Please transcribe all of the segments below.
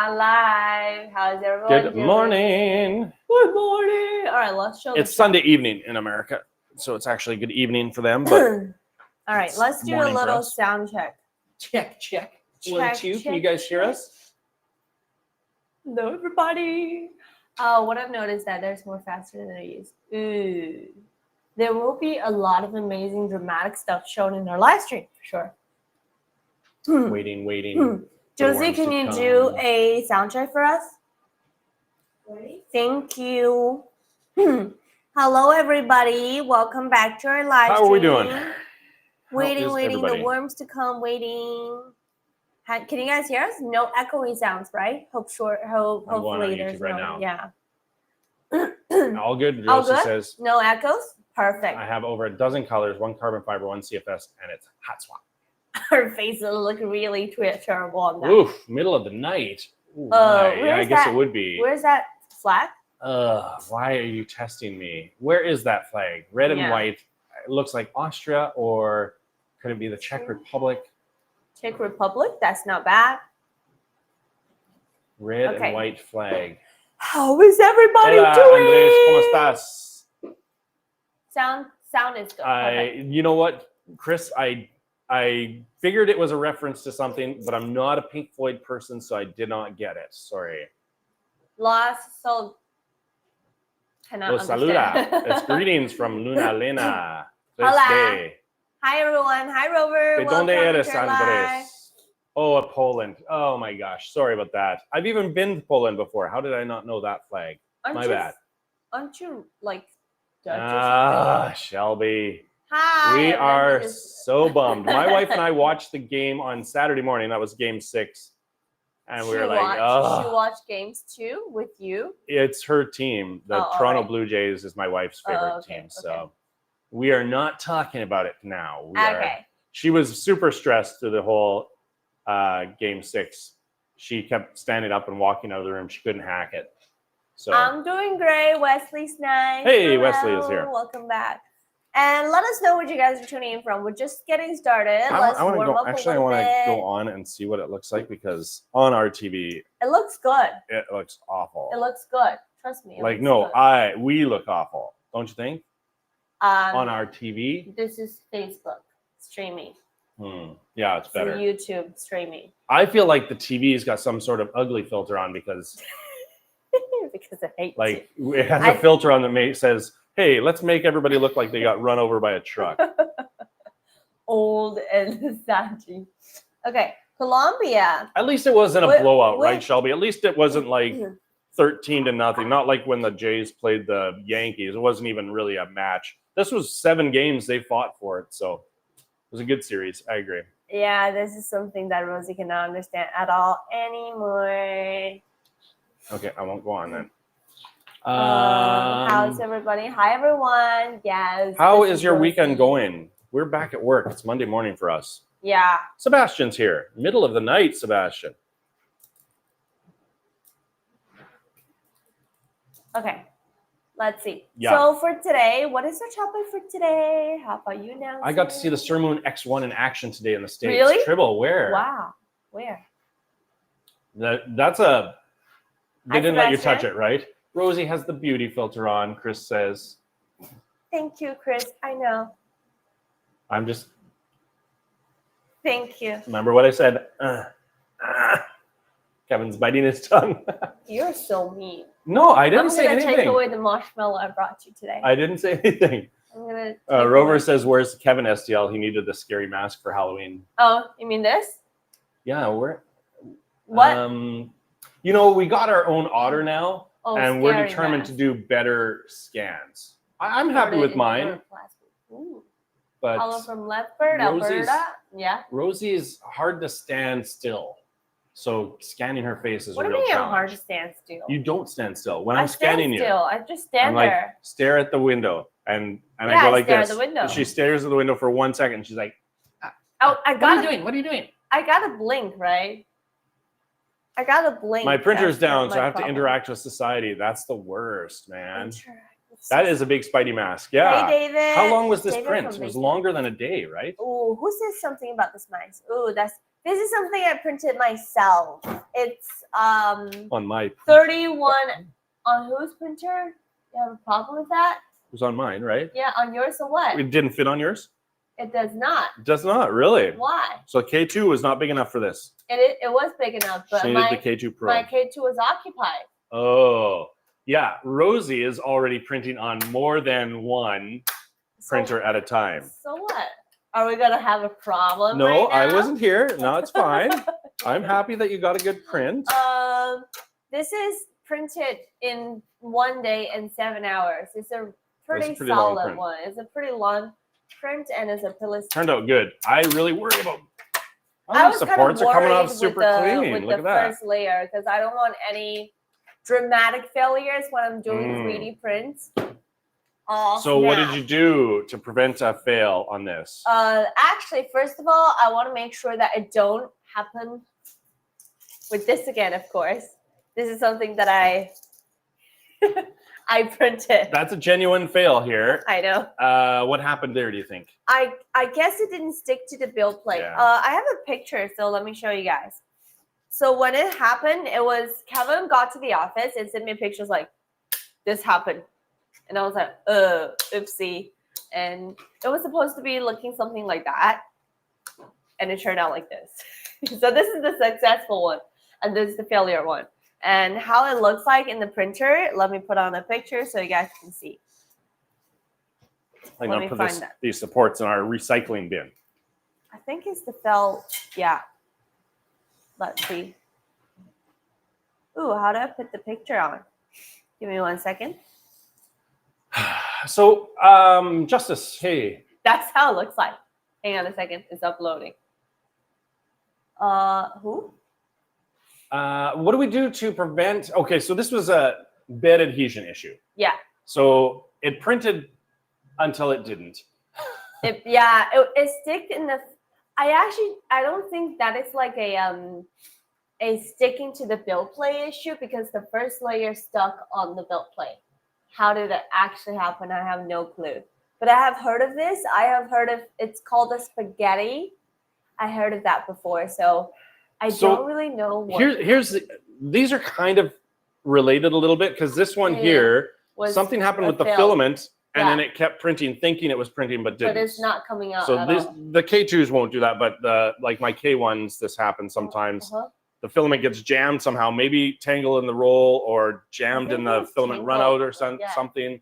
not live. How's everyone Good doing? morning. Good morning. All right, let's show. It's Sunday evening in America, so it's actually good evening for them. But all right, let's do a little sound check. Check. 1, 2. Can you guys hear us? Hello, everybody. What I've noticed that there's more faster than I used. Ooh. There will be a lot of amazing dramatic stuff shown in our live stream for sure. Waiting. Josie, can you do a sound check for us? Ready? Thank you. Hello, everybody. Welcome back to our live stream. How are we doing? Waiting. Everybody? The worms to come. Waiting. Can you guys hear us? No echoey sounds, right? Hopefully there's right no. now. Yeah. All good. All Rosie good? says No echoes? Perfect. I have over a dozen colors, 1 carbon fiber, 1 CFS, and it's hot swap. Her face will look really terrible on that. Oof, middle of the night. Ooh, yeah, I guess it would be. Where's that flag? Why are you testing me? Where is that flag? Red and white. It looks like Austria, or could it be the Czech Republic? Czech Republic? That's not bad. Red and white flag. How is everybody doing? Andres, ¿cómo estás? Sound is good. You know what, Chris? I figured it was a reference to something, but I'm not a Pink Floyd person, so I did not get it. Sorry. Los saluda. It's greetings from Luna Lena. Hola. Hi, everyone. Hi, Rover. ¿De dónde eres, Andres? Oh, Poland. Oh, my gosh. Sorry about that. I've even been to Poland before. How did I not know that flag? My bad. Aren't you, like, Dutch or something? Shelby. Hi. We are so bummed. My wife and I watched the game on Saturday morning. That was game 6. And we were like, oh. She watched games too with you? It's her team. The Toronto Blue Jays is my wife's favorite team. So we are not talking about it now. She was super stressed through the whole game 6. She kept standing up and walking out of the room. She couldn't hack it. So I'm doing great. Wesley's nice. Hey, hello. Wesley is here. Welcome back. And let us know where you guys are tuning in from. We're just getting started. I want to go on and see what it looks like, because on our TV, it looks good. It looks awful. It looks good. Trust me. We look awful. Don't you think? On our TV. This is Facebook streaming. Yeah, it's better. It's YouTube streaming. I feel like the TV's got some sort of ugly filter on because because it hates it has a filter on that says, hey, let's make everybody look like they got run over by a truck. Old and saggy. Okay, Colombia. At least it wasn't a blowout, right, Shelby? At least it wasn't like 13-0. Not like when the Jays played the Yankees. It wasn't even really a match. This was 7 games they fought for it, so it was a good series. I agree. Yeah, this is something that Rosie cannot understand at all anymore. Okay, I won't go on then. How's everybody? Hi, everyone. Yes. How is your weekend going? We're back at work. It's Monday morning for us. Yeah. Sebastian's here. Middle of the night, Sebastian. Okay. Let's see. Yeah. So for today, what is our topic for today? How about you now? I got to see the Surmoon X1 in action today in the States. Really? Tribble, where? Wow. Where? That's a... They didn't let you touch it, right? Rosie has the beauty filter on, Chris says. Thank you, Chris. I know. I'm just... Thank you. Remember what I said? Kevin's biting his tongue. You're so mean. No, I didn't say anything. I'm going to take away the marshmallow I brought you today. I didn't say anything. I'm going to Rover says, where's Kevin STL? He needed the scary mask for Halloween. Oh, you mean this? Yeah, we're... What? We got our own otter now. And we're determined to do better scans. I'm happy with mine. But Hello from Lethbridge, Alberta. Yeah. Rosie is hard to stand still. So scanning her face is a real challenge. What do you mean hard to stand still? You don't stand still. When I'm scanning you, I just stand there. Stare at the window. And I go like this. At the window. She stares at the window for 1 second. And she's like, what are you doing? What are you doing? I got to blink, right? I got to blink. My printer's down, so I have to interact with society. That's the worst, man. That is a big Spidey mask. Yeah. Hey, David. How long was this print? It was longer than a day, right? Oh, who says something about this mask? Oh, that's This is something I printed myself. It's on my 31 on whose printer? You have a problem with that? It was on mine, right? Yeah, on yours or what? It didn't fit on yours? It does not. It does not, really? Why? So K2 was not big enough for this. It was big enough, but she needed the K2 Pro. My K2 was occupied. Oh, yeah. Rosie is already printing on more than one printer at a time. So what? Are we gonna have a problem? No, right now? I wasn't here. No, it's fine. I'm happy that you got a good print. This is printed in 1 day and 7 hours. It's a pretty solid one. It's a pretty long print, and it's a pillar. Turned out good. I really worry about. I was supports kind of are coming off worried super clean. with Look the at that. first layer because I don't want any dramatic failures when I'm doing 3D prints. So what did you do to prevent a fail on this? Actually, first of all, I want to make sure that it don't happen with this again, of course. This is something that I printed. That's a genuine fail here. I know. What happened there, do you think? I guess it didn't stick to the build plate. Yeah. I have a picture, so let me show you guys. So when it happened, it was Kevin got to the office and sent me pictures like, this happened. And I was like, oopsie. And it was supposed to be looking something like that. And it turned out like this. So this is the successful one. And this is the failure one. And how it looks like in the printer, let me put on a picture so you guys can see. I'm going to put these supports in our recycling bin. I think it's the felt, yeah. Let's see. Ooh, how do I put the picture on? Give me 1 second. So, Justice, hey. That's how it looks like. Hang on a second. It's uploading. Who? What do we do to prevent? Okay, so this was a bed adhesion issue. Yeah. So it printed until it didn't. It sticked in the. I don't think that it's like a sticking to the build plate issue because the first layer stuck on the build plate. How did it actually happen? I have no clue. But I have heard of this. I have heard of it's called a spaghetti. I heard of that before, so I don't really know what. These are kind of related a little bit because this one here, something happened with the filament, and then it kept printing, thinking it was printing, but didn't. But it's not coming out. So the K2s won't do that, but like my K1s, this happens sometimes. The filament gets jammed somehow, maybe tangled in the roll or jammed in the filament run out or something,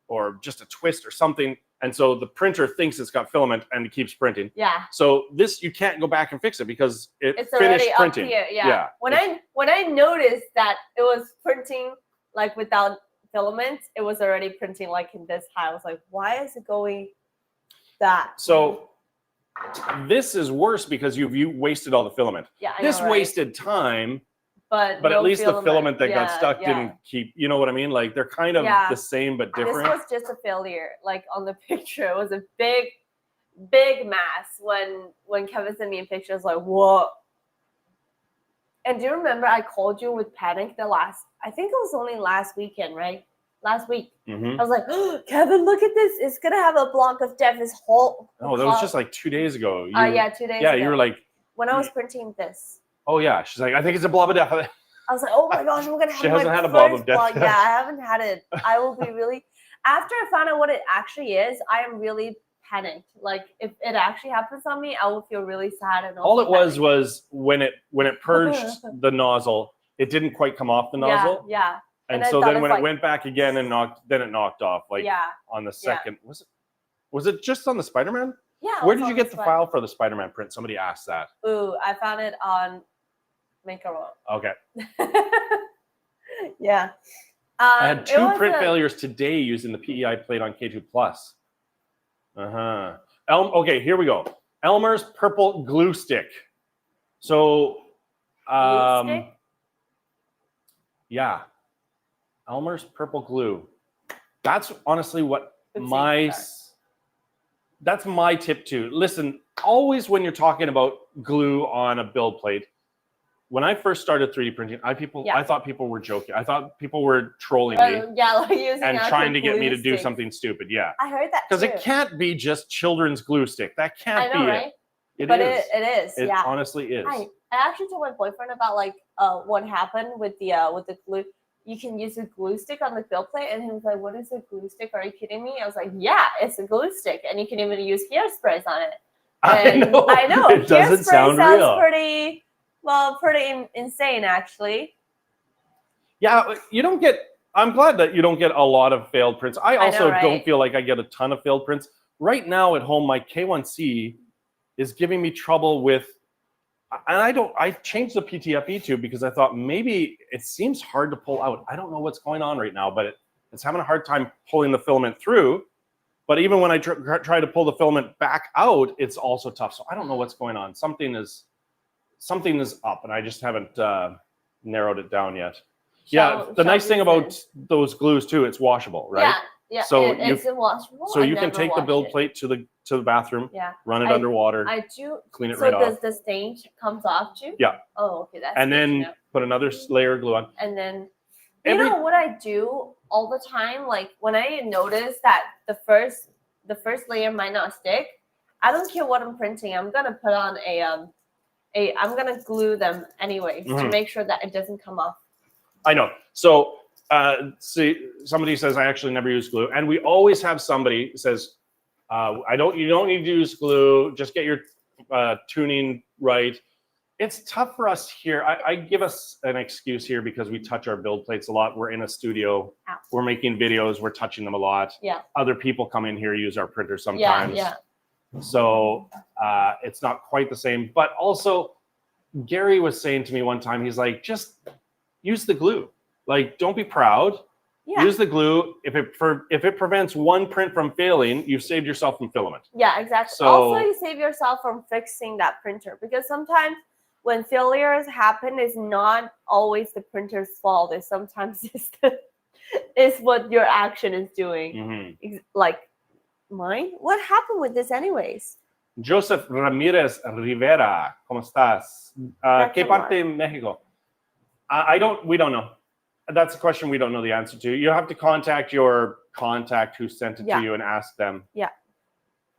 or just a twist or something. And so the printer thinks it's got filament and it keeps printing. Yeah. So this, you can't go back and fix it because it's finished printing. Up here. Yeah. When I noticed that it was printing like without filament, it was already printing like in this high. I was like, why is it going that? So this is worse because you wasted all the filament. Yeah. This wasted time. But no at least filament. The filament that got stuck didn't keep, you know what I mean? Like they're kind of the same but different. This was just a failure. Like on the picture, it was a big mass when Kevin sent me a picture. I was like, whoa. And do you remember I called you with panic I think it was only last weekend, right? Last week. I was like, oh, Kevin, look at this. It's going to have a block of death. This whole. Oh, that was just like 2 days ago. 2 days ago. Yeah, you were like. When I was printing this. Oh, yeah. She's like, I think it's a blob of death. I was like, oh my gosh, we're going to have She hasn't had a blob of death. Yeah, I haven't had it. I will be really. After I found out what it actually is, I am really panicked. Like, if it actually happens on me, I will feel really sad. And all it was when it purged the nozzle, it didn't quite come off the nozzle. Yeah. And so then when it went back again and it knocked off. Like on the second. Was it just on the Spider-Man? Yeah. Where did you get the file for the Spider-Man print? Somebody asked that. Ooh, I found it on Maker. Okay. Yeah. I had 2 print failures today using the PEI plate on K2 Plus. Okay, here we go. Elmer's purple glue stick. So, glue stick? Yeah. Elmer's purple glue. That's honestly what that's my tip too. Listen, always when you're talking about glue on a build plate, when I first started 3D printing, I thought people were joking. I thought people were trolling me. Like using and trying to get me to do something stupid. Yeah. I heard that because it can't be just children's glue stick. That can't be right? it. It but is. It is. It yeah. honestly is. I actually told my boyfriend about like what happened with the glue. You can use a glue stick on the build plate, and he was like, "What is a glue stick? Are you kidding me?" I was like, "Yeah, it's a glue stick, and you can even use hairsprays on it." And I know. It doesn't sound real. Pretty insane, actually. Yeah, you don't get. I'm glad that you don't get a lot of failed prints. I also don't feel like I get a ton of failed prints. Right now at home, my K1C is giving me trouble with, and I changed the PTFE tube because I thought maybe it seems hard to pull out. I don't know what's going on right now, but it's having a hard time pulling the filament through. But even when I try to pull the filament back out, it's also tough. So I don't know what's going on. Something is up, and I just haven't narrowed it down yet. The nice thing about those glues too, it's washable, right? Yeah. So it's washable. So you can take the build plate to the bathroom. Yeah. Run it underwater. I do. Clean it right off. So does the stain comes off too? Yeah. Oh, okay. That's and then put another layer of glue on. And then you know what I do all the time? Like when I notice that the first layer might not stick, I don't care what I'm printing. I'm gonna put on I'm gonna glue them anyways to make sure that it doesn't come off. I know. So see, somebody says I actually never use glue, and we always have somebody says you don't need to use glue. Just get your tuning right. It's tough for us here. I give us an excuse here because we touch our build plates a lot. We're in a studio. We're making videos. We're touching them a lot. Yeah. Other people come in here, use our printer sometimes. Yeah. So it's not quite the same. But also, Gary was saying to me one time, he's like, just use the glue. Like, don't be proud. Yeah. Use the glue. If it prevents one print from failing, you've saved yourself from filament. Yeah, exactly. So, also, you save yourself from fixing that printer, because sometimes when failures happen, it's not always the printer's fault. It's sometimes it's what your action is doing. Mm-hmm. Like mine. What happened with this, anyways? Joseph Ramirez Rivera, ¿cómo estás? ¿Qué parte de México? We don't know. That's a question we don't know the answer to. You have to contact your contact who sent it to you and ask them. Yeah.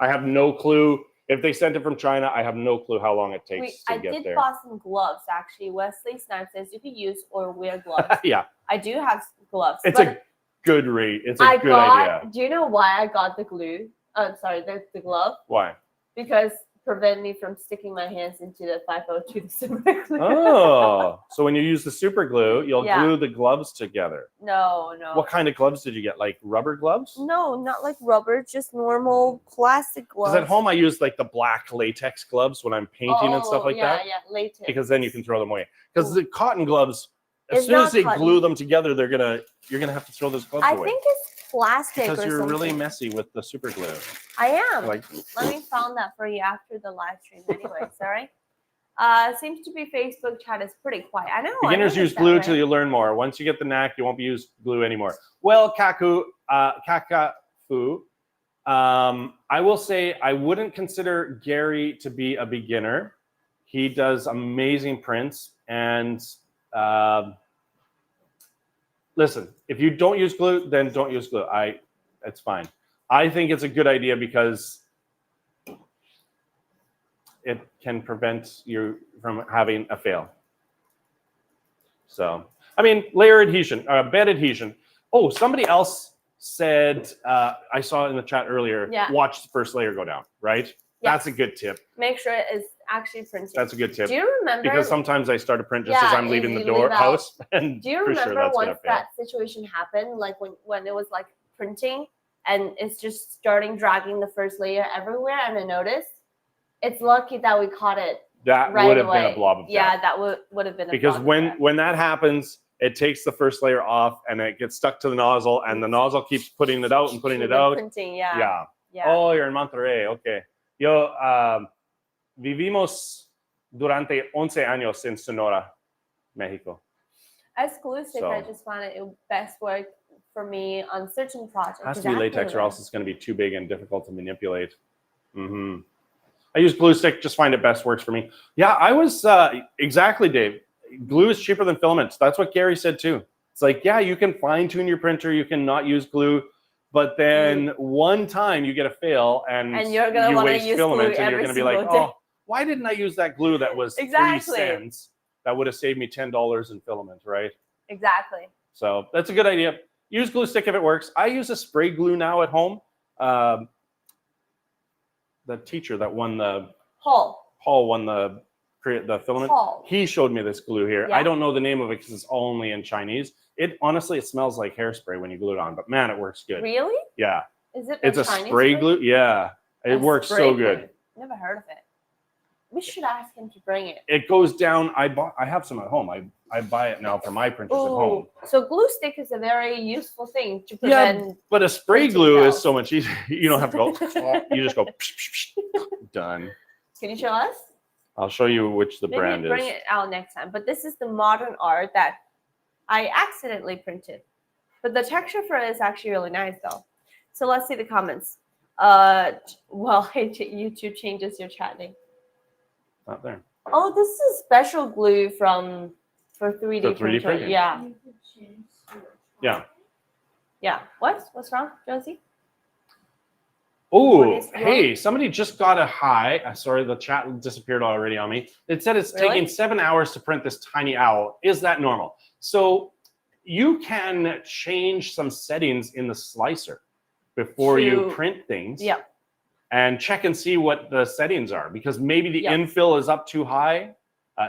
I have no clue. If they sent it from China, I have no clue how long it takes to get there. I did buy some gloves, actually. Wesley Snipe says you can use or wear gloves. Yeah. I do have gloves. It's a good rate. It's a good idea. Do you know why I got the glue? The glove. Why? Because prevent me from sticking my hands into the 502 super glue. Oh, so when you use the super glue, you'll glue the gloves together. No. What kind of gloves did you get? Like rubber gloves? No, not like rubber, just normal plastic gloves. Because at home I use like the black latex gloves when I'm painting and stuff like that. Yeah, latex. Because then you can throw them away. Because the cotton gloves, as soon as they glue them together, you're gonna have to throw those gloves away. I think it's plastic because you're really messy with the super glue. I am. Let me find that for you after the live stream anyway, sorry. Seems to be Facebook chat is pretty quiet. I know. Beginners use glue till you learn more. Once you get the knack, you won't be using glue anymore. Well, Kakafu, I will say I wouldn't consider Gary to be a beginner. He does amazing prints, and listen, if you don't use glue, then don't use glue. It's fine. I think it's a good idea because it can prevent you from having a fail. So, I mean, layer adhesion, bed adhesion. Oh, somebody else said, I saw in the chat earlier, watch the first layer go down, right? Yeah. That's a good tip. Make sure it is actually printed. That's a good tip. Do you remember? Because sometimes I start a print just as I'm leaving the house. And do you remember once that situation happened, like when it was like printing and it's just starting dragging the first layer everywhere, and I noticed? It's lucky that we caught it. That would have been a blob of death. Yeah, that would have been a because when that happens, it takes the first layer off and it gets stuck to the nozzle, and the nozzle keeps putting it out and putting it out. Printing, yeah. Oh, you're in Monterrey. Okay. Yo vivimos durante 11 años en Sonora, Mexico. As glue stick, I just found it best work for me on certain projects. It has to be latex, or else it's going to be too big and difficult to manipulate. Mm-hmm. I use glue stick, just find it best works for me. Yeah, I was exactly, Dave. Glue is cheaper than filaments. That's what Gary said too. It's like, yeah, you can fine tune your printer, you can not use glue, but then one time you get a fail and you're gonna you want to waste use filament, glue and you're going to be like, oh, why didn't I use that glue that was 3 cents? That would have saved me $10 in filament, right? Exactly. So that's a good idea. Use glue stick if it works. I use a spray glue now at home. The teacher that won the Paul won the filament. He showed me this glue here. I don't know the name of it because it's only in Chinese. It honestly, it smells like hairspray when you glue it on, but man, it works good. Really? Yeah. Is it? It's a spray glue. Yeah, it works so good. Never heard of it. We should ask him to bring it. It goes down. I have some at home. I buy it now for my printers at home. So glue stick is a very useful thing to prevent. Yeah, but a spray glue is so much easier. You don't have to go. You just go. Psh, psh, psh, done. Can you show us? I'll show you which the brand is. Maybe bring it out next time. But this is the modern art that I accidentally printed. But the texture for it is actually really nice, though. So let's see the comments. Well, YouTube changes your chat name. Not there. Oh, this is special glue for 3D printing. Yeah. Yeah. Yeah. What's wrong, Josie? Oh, hey, somebody just got a high. Sorry, the chat disappeared already on me. It said it's taking 7 hours to print this tiny owl. Is that normal? So you can change some settings in the slicer before you print things. Yeah. And check and see what the settings are, because maybe the infill is up too high.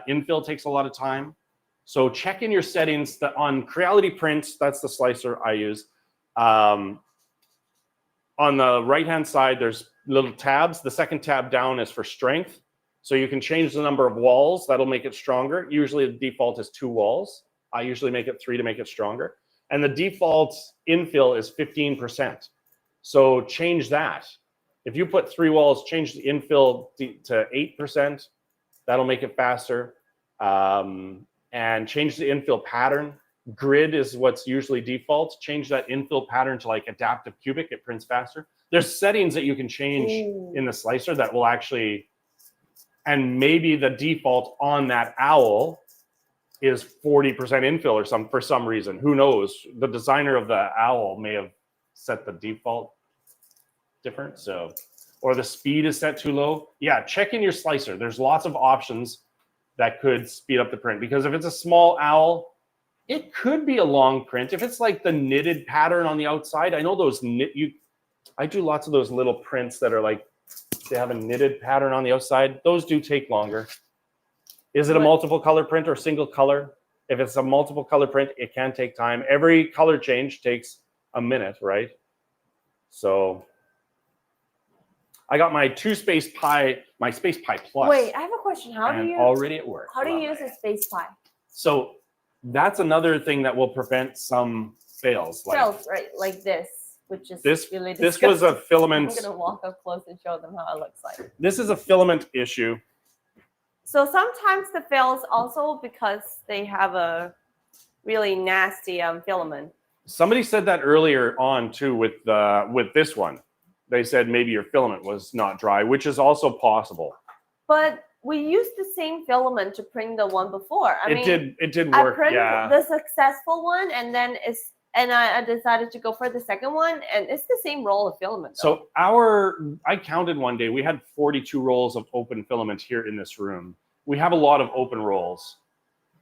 Infill takes a lot of time. So check in your settings. On Creality Prints, that's the slicer I use. On the right-hand side, there's little tabs. The second tab down is for strength. So you can change the number of walls. That'll make it stronger. Usually the default is 2 walls. I usually make it 3 to make it stronger. And the default infill is 15%. So change that. If you put 3 walls, change the infill to 8%. That'll make it faster. And change the infill pattern. Grid is what's usually default. Change that infill pattern to like adaptive cubic. It prints faster. There's settings that you can change in the slicer that will actually, and maybe the default on that owl is 40% infill or for some reason. Who knows? The designer of the owl may have set the default different, so, or the speed is set too low. Yeah, check in your slicer. There's lots of options that could speed up the print, because if it's a small owl, it could be a long print. If it's like the knitted pattern on the outside, I know those I do lots of those little prints that are like, they have a knitted pattern on the outside. Those do take longer. Is it a multiple color print or single color? If it's a multiple color print, it can take time. Every color change takes a minute, right? So I got my Space Pi Plus. Wait, I have a question. How do you already at work? How do you use a Space Pi? So that's another thing that will prevent some fails. Fails, right? Like this, which is really disgusting. This was a filament. I'm gonna walk up close and show them how it looks like. This is a filament issue. So sometimes the fails also because they have a really nasty filament. Somebody said that earlier on too with this one. They said maybe your filament was not dry, which is also possible. But we used the same filament to print the one before. It did work. I printed the successful one, and then I decided to go for the second one, and it's the same roll of filament. Though. So I counted one day, we had 42 rolls of open filament here in this room. We have a lot of open rolls.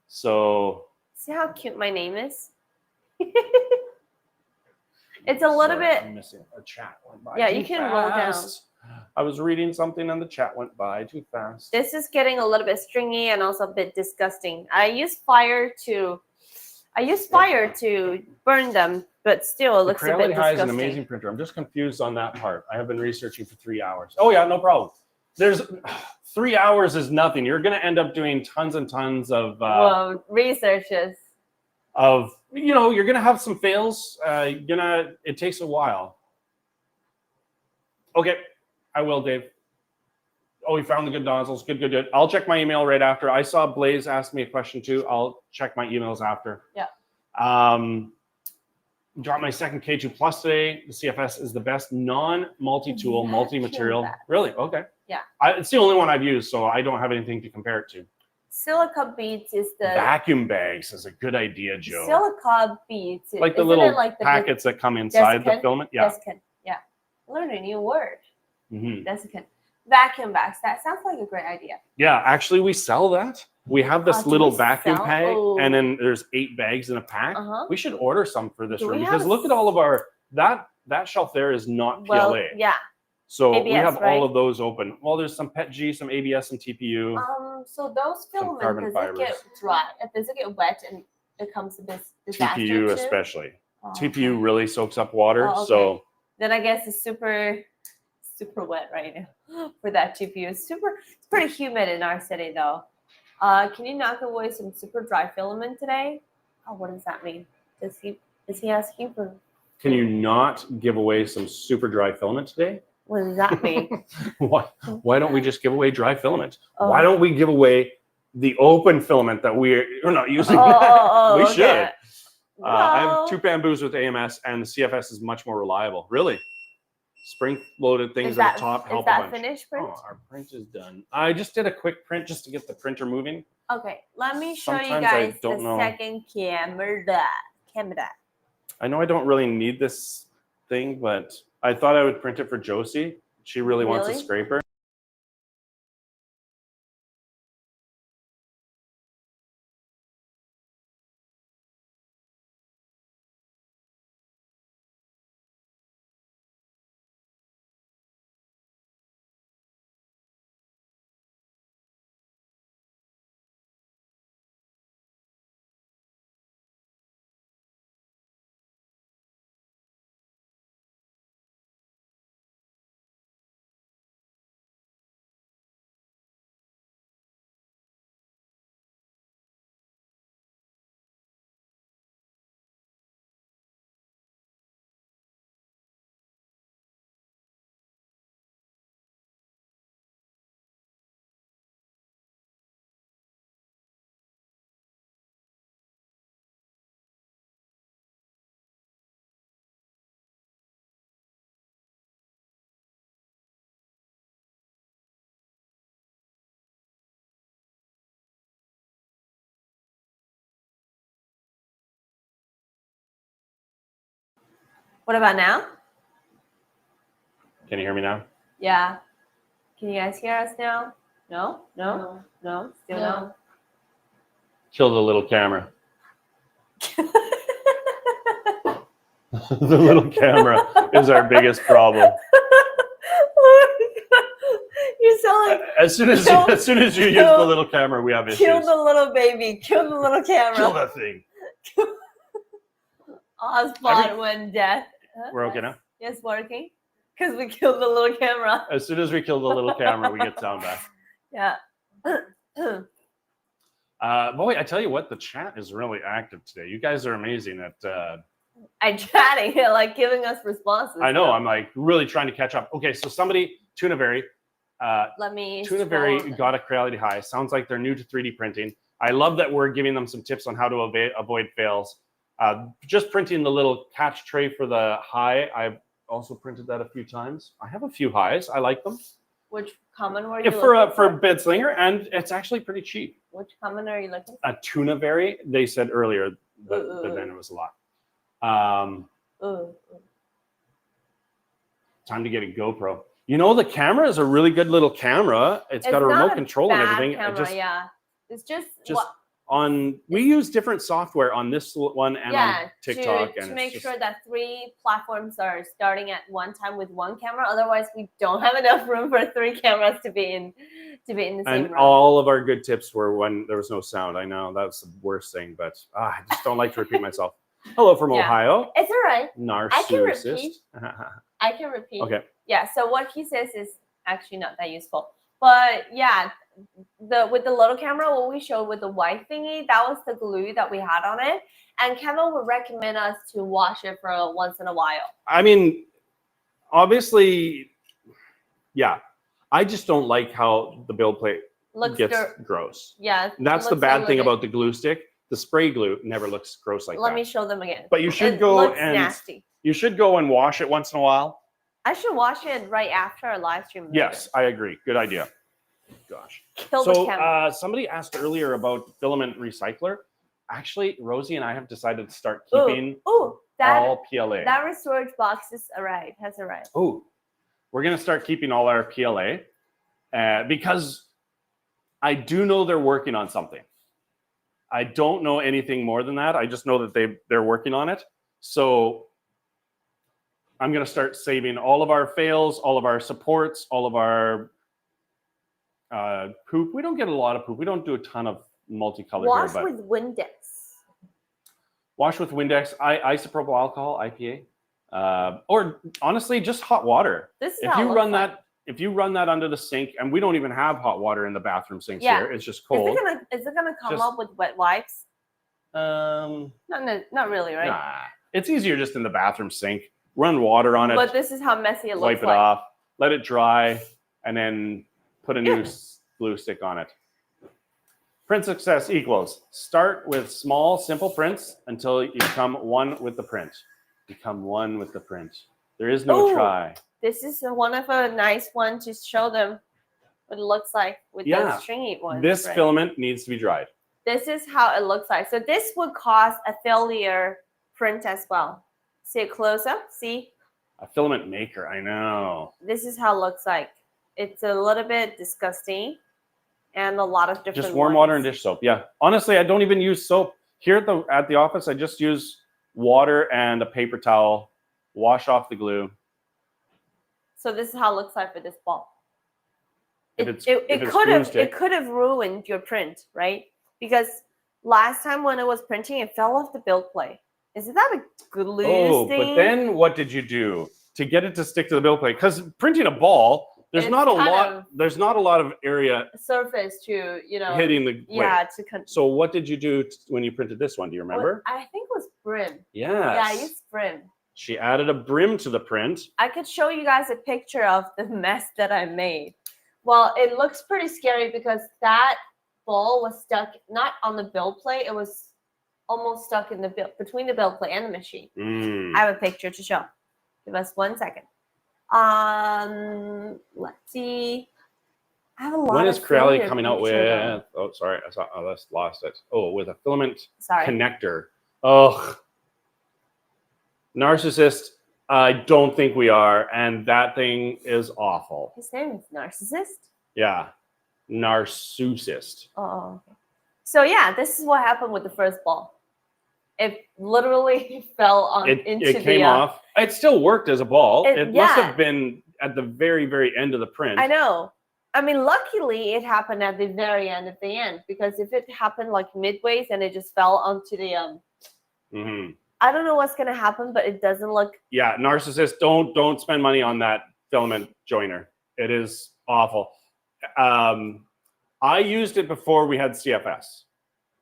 So see how cute my name is? It's a little bit. I'm missing a chat went by. Yeah, you can roll down. I was reading something and the chat went by too fast. This is getting a little bit stringy and also a bit disgusting. I use fire to burn them, but still it looks a bit disgusting. Creality High is an amazing printer. I'm just confused on that part. I have been researching for 3 hours. Oh yeah, no problem. There's 3 hours is nothing. You're going to end up doing tons and tons of researches. You're going to have some fails. It takes a while. Okay, I will, Dave. Oh, we found the good nozzles. Good. I'll check my email right after. I saw Blaze ask me a question too. I'll check my emails after. Yeah. Dropped my second K2 Plus today. The CFS is the best non-multi-tool, multi-material. Really? Okay. Yeah. It's the only one I've used, so I don't have anything to compare it to. Silica beads is the vacuum bags is a good idea, Joe. Silica beads, like the little packets that come inside the filament. Yeah. Desiccant. Yeah. Learn a new word. Desiccant. vacuum bags. That sounds like a great idea. Yeah, actually, we sell that. We have this little vacuum bag, Oh. and then there's 8 bags in a pack. We should order some for this room because look at all of our that shelf there is not PLA. Well, yeah. So ABS, we have right? all of those open. Well, there's some PETG, some ABS, some TPU. So those filaments, carbon does it get dry? Does it get wet and it comes to this disaster TPU too? especially. Oh, TPU really soaks up water, okay. so then I guess it's super wet right now for that TPU. It's pretty humid in our city though. Can you knock away some super dry filament today? Oh, what does that mean? Is he asking for? Can you not give away some super dry filament today? What does that mean? Why don't we just give away dry filament? Why don't we give away the open filament that we're not using? We should. I have 2 bamboos with AMS, and the CFS is much more reliable. Really, spring-loaded things at the top help a bunch. Is that finished print? Oh, our print is done. I just did a quick print just to get the printer moving. Okay, let me show you guys the second camera. I know I don't really need this thing, but I thought I would print it for Josie. She really wants a scraper. What about now? Can you hear me now? Yeah. Can you guys hear us now? No? Still no. Kill the little camera. The little camera is our biggest problem. You sound like as soon as you use the little camera, we have issues. Kill the little baby. Kill the little camera. Kill that thing. Osbot when death. We're okay now? Yes, working. Because we killed the little camera. As soon as we kill the little camera, we get sound back. Yeah. Boy, I tell you what, the chat is really active today. You guys are amazing at I'm chatting, like giving us responses. I know, I'm like really trying to catch up. Okay, so somebody, Tunaberry, Tunaberry got a Creality High. Sounds like they're new to 3D printing. I love that we're giving them some tips on how to avoid fails. Just printing the little catch tray for the high. I've also printed that a few times. I have a few highs. I like them. Which comment were you looking for bed slinger, and it's actually pretty cheap. Which comment are you looking for? A Tunaberry. They said earlier that then it was a lot. Time to get a GoPro. You know, the camera is a really good little camera. It's got a remote control and everything. Camera, it's just we use different software on this one and on TikTok to make sure that 3 platforms are starting at one time with one camera. Otherwise, we don't have enough room for 3 cameras to be in the same room. And all of our good tips were when there was no sound. I know that's the worst thing, but I just don't like to repeat myself. Hello from Ohio. It's all right. Narcissist. I can repeat. Okay. Yeah. So what he says is actually not that useful, but yeah. With the little camera, what we showed with the white thingy, that was the glue that we had on it. And Kevin would recommend us to wash it for once in a while. I mean, obviously, yeah. I just don't like how the build plate gets gross. Yeah. That's the bad thing about the glue stick. The spray glue never looks gross like that. Let me show them again. But you should nasty. You should go and wash it once in a while. I should wash it right after our live stream. Yes, I agree. Good idea. Gosh. Somebody asked earlier about filament recycler. Actually, Rosie and I have decided to start keeping all PLA. That storage box has arrived. Oh, we're going to start keeping all our PLA. because I do know they're working on something. I don't know anything more than that. I just know that they're working on it. So I'm going to start saving all of our fails, all of our supports, all of our poop. We don't get a lot of poop. We don't do a ton of multicolored Wash here, with Windex. Wash with Windex, isopropyl alcohol, IPA, or honestly, just hot water. This is If how you it run looks that, if you run that under the sink, and we don't even have hot water in the bathroom sinks here, it's just cold. Is it gonna come up with wet wipes? Not really, right? Nah, it's easier just in the bathroom sink. Run water on it. But this is how messy it looks like. Wipe it off, let it dry, and then put a new glue stick on it. Print success equals start with small, simple prints until you become one with the print. Become one with the print. There is no try. This is one of a nice one to show them what it looks like with those stringy ones. This filament needs to be dried. This is how it looks like. So this would cause a failure print as well. See it close up? See? A filament maker, I know. This is how it looks like. It's a little bit disgusting and a lot of different just warm water and dish soap. Yeah. Honestly, I don't even use soap. Here at the office, I just use water and a paper towel, wash off the glue. So this is how it looks like for this ball. It could have ruined your print, right? Because last time when it was printing, it fell off the build plate. Isn't that a glue thing? But then what did you do to get it to stick to the build plate? Because printing a ball, there's not a lot of area surface to hitting the plate. So what did you do when you printed this one? Do you remember? I think it was brim. Yes. Yeah, I used brim. She added a brim to the print. I could show you guys a picture of the mess that I made. Well, it looks pretty scary because that ball was stuck not on the build plate. It was almost stuck in between the build plate and the machine. I have a picture to show. Give us 1 second. Let's see. I have a lot. When is Creality coming out with? Oh, sorry, I lost it. Oh, with a filament connector. Oh, Narcissist. I don't think we are, and that thing is awful. His name is Narcissist? Yeah, Narcissist. Oh, okay. So yeah, this is what happened with the first ball. It literally fell into it came off. It still worked as a ball. It must have been at the very, very end of the print. I know. I mean, luckily it happened at the very end of the end, because if it happened like midways and it just fell onto the I don't know what's gonna happen, but it doesn't look. Yeah, Narcissist, don't spend money on that filament joiner. It is awful. I used it before we had CFS.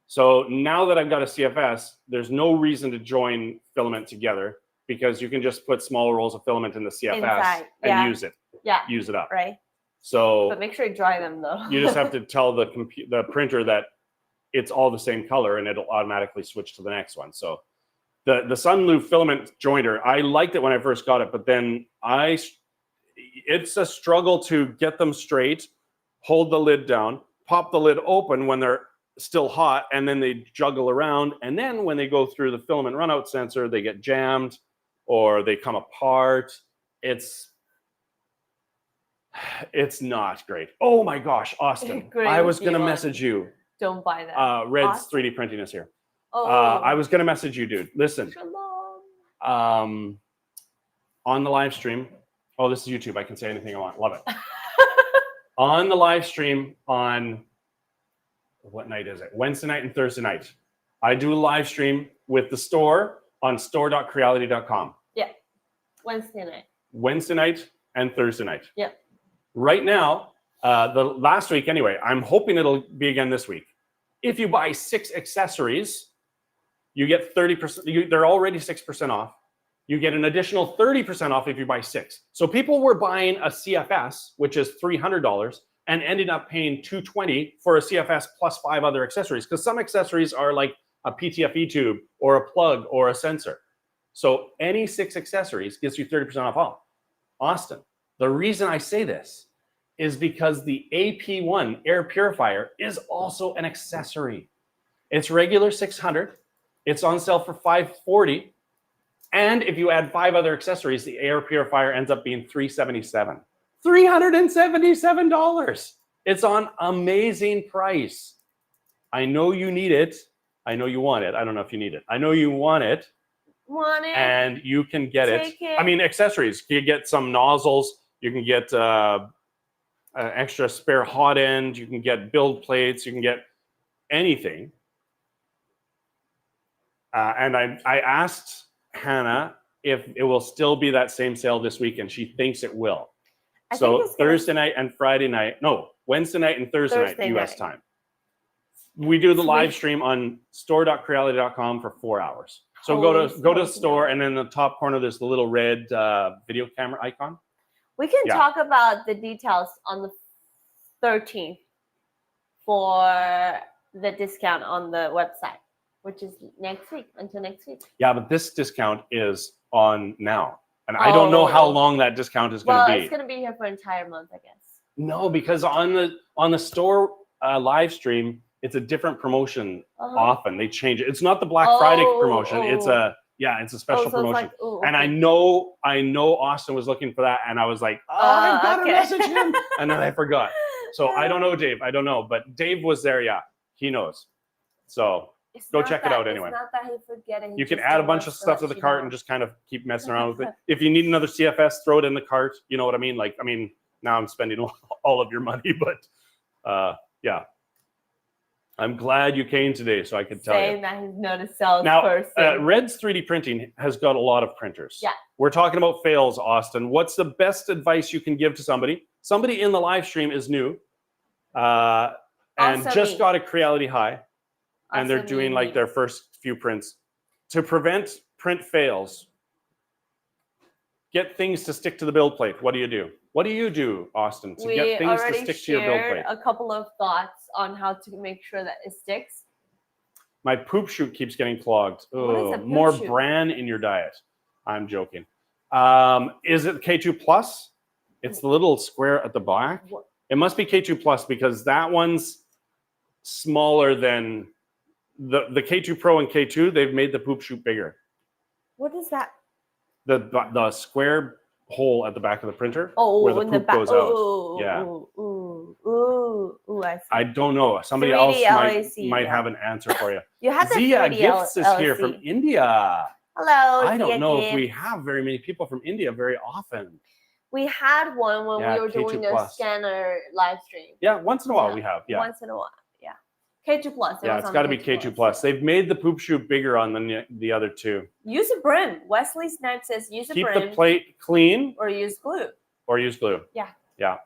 So now that I've got a CFS, there's no reason to join filament together, because you can just put small rolls of filament in the CFS and use it. Yeah. Use it up. Right. So, but make sure you dry them though. You just have to tell the printer that it's all the same color, and it'll automatically switch to the next one. So the Sunlu filament joiner, I liked it when I first got it, but then it's a struggle to get them straight, hold the lid down, pop the lid open when they're still hot, and then they juggle around, and then when they go through the filament runout sensor, they get jammed or they come apart. It's not great. Oh my gosh, Austin. I was going to message you. Don't buy that. Red's Austin? 3D printing is here. I was going to message you, dude. Listen. On the live stream. Oh, this is YouTube. I can say anything I want. Love it. On the live stream on, what night is it? Wednesday night and Thursday night. I do a live stream with the store on store.creality.com. Yeah. Wednesday night and Thursday night. Yeah. Right now, the last week anyway, I'm hoping it'll be again this week. If you buy 6 accessories, you get 30%. They're already 6% off. You get an additional 30% off if you buy 6. So people were buying a CFS, which is $300, and ended up paying $220 for a CFS plus 5 other accessories, because some accessories are like a PTFE tube or a plug or a sensor. So any 6 accessories gets you 30% off. Austin, the reason I say this is because the AP1 air purifier is also an accessory. It's regular $600. It's on sale for $540. And if you add 5 other accessories, the air purifier ends up being $377. $377. It's on amazing price. I know you need it. I know you want it. I don't know if you need it. I know you want it. Want it? And you can get Take it. it. I mean, accessories. You get some nozzles. You can get an extra spare hot end. You can get build plates. You can get anything. And I asked Hannah if it will still be that same sale this weekend. She thinks it will. So Thursday night and Friday night. No, Wednesday night and Thursday night, US time. We do the live stream on store.creality.com for 4 hours. So go to the store, and in the top corner there's the little red video camera icon. We can talk about the details on the 13th for the discount on the website, which is next week, until next week. Yeah, but this discount is on now. And I don't know how long that discount is going to be. Well, it's going to be here for an entire month, I guess. No, because on the store live stream, it's a different promotion. Often they change it. It's not the Black Friday promotion. It's a special promotion. And I know Austin was looking for that, and I was like, I've got to message him, and then I forgot. So I don't know, Dave. I don't know, but Dave was there. Yeah, he knows. So go check it out anyway. It's not that he's forgetting. You can add a bunch of stuff to the cart and just kind of keep messing around with it. If you need another CFS, throw it in the cart. You know what I mean? Like, I mean, now I'm spending all of your money, but yeah. I'm glad you came today so I could tell you. Saying that he's not a salesperson. Now, Red's 3D printing has got a lot of printers. Yeah. We're talking about fails, Austin. What's the best advice you can give to somebody? Somebody in the live stream is new and just got a Creality High, and they're doing like their first few prints. To prevent print fails, get things to stick to the build plate. What do you do? What do you do, Austin, to get things to stick to your build plate? We already shared a couple of thoughts on how to make sure that it sticks. My poop chute keeps getting clogged. Oh, more bran in your diet. I'm joking. Is it K2 Plus? It's the little square at the back. It must be K2 Plus because that one's smaller than the K2 Pro and K2. They've made the poop chute bigger. What is that? The square hole at the back of the printer where the poop goes out. Yeah. I see. I don't know. Somebody else might have an answer for you. You have the Zia Gifts is here from India. Hello. I don't know if we have very many people from India very often. We had one when we were doing the scanner live stream. Yeah, once in a while we have. Yeah. Once in a while. K2 Plus. Yeah, it's got to be K2 Plus. They've made the poop chute bigger on the other two. Use a brim. Wesley Snipe says use a brim. Keep the plate clean. Or use glue. Yeah. Yeah.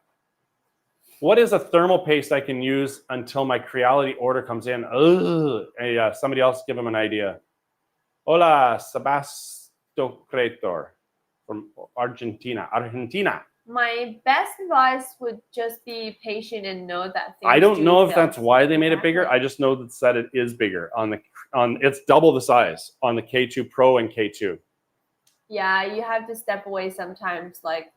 What is a thermal paste I can use until my Creality order comes in? Hey, somebody else give them an idea. Hola, Sebastocrator from Argentina. My best advice would just be patient and know that things I don't know if that's why they made it bigger. I just know that it is bigger on it's double the size on the K2 Pro and K2. Yeah, you have to step away sometimes. Like,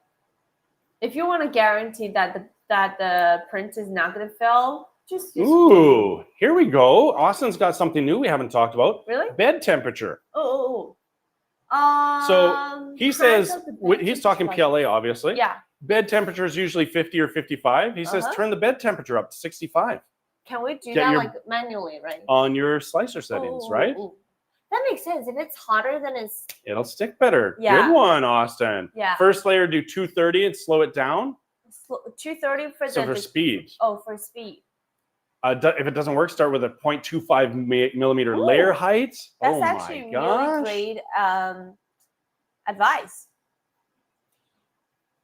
if you want to guarantee that the print is not going to fail, just ooh, here we go. Austin's got something new we haven't talked about. Really? Bed temperature. So he says, he's talking PLA, obviously. Yeah. Bed temperature is usually 50 or 55. He says, turn the bed temperature up to 65. Can we do that like manually, right? On your slicer settings, right? That makes sense. If it's hotter, then it'll stick better. Yeah. Good one, Austin. Yeah. First layer, do 230 and slow it down. 230 for for speed. For speed. If it doesn't work, start with a 0.25 millimeter layer height. That's actually really great advice.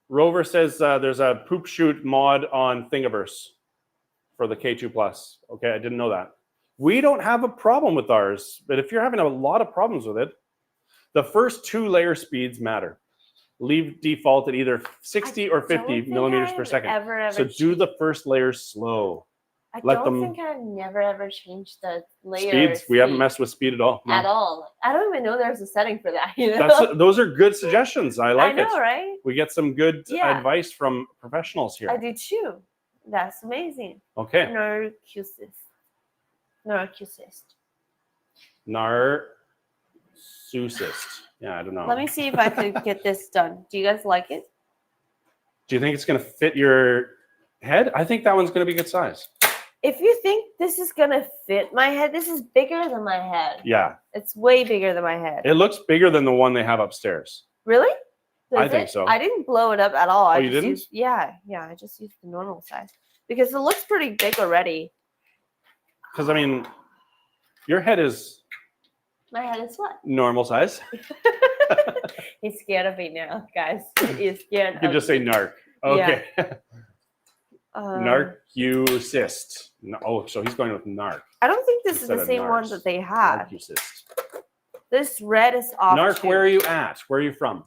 Rover says there's a poop chute mod on Thingiverse for the K2 Plus. Okay, I didn't know that. We don't have a problem with ours, but if you're having a lot of problems with it, the first 2 layer speeds matter. Leave default at either 60 or 50 millimeters per second. So do the first layer slow. I don't think I've never ever changed the layer speeds. We haven't messed with speed at all. No. At all. I don't even know there's a setting for that. You know? Those are good suggestions. I like it. I know, right? We get some good advice from professionals here. I do too. That's amazing. Okay. Narcissist. Yeah, I don't know. Let me see if I could get this done. Do you guys like it? Do you think it's going to fit your head? I think that one's going to be good size. If you think this is going to fit my head, this is bigger than my head. Yeah. It's way bigger than my head. It looks bigger than the one they have upstairs. Really? I think so. I didn't blow it up at all. Oh, you didn't? Yeah, I just used the normal size. Because it looks pretty big already. Because, I mean, your head is... My head is what? Normal size. He's scared of me now, guys. He's scared You can just say narc. Okay. Yeah. Narcusist. Oh, so he's going with narc. I don't think this is the same one that they had. Narcusist. This red is off. Narc, where are you at? Where are you from?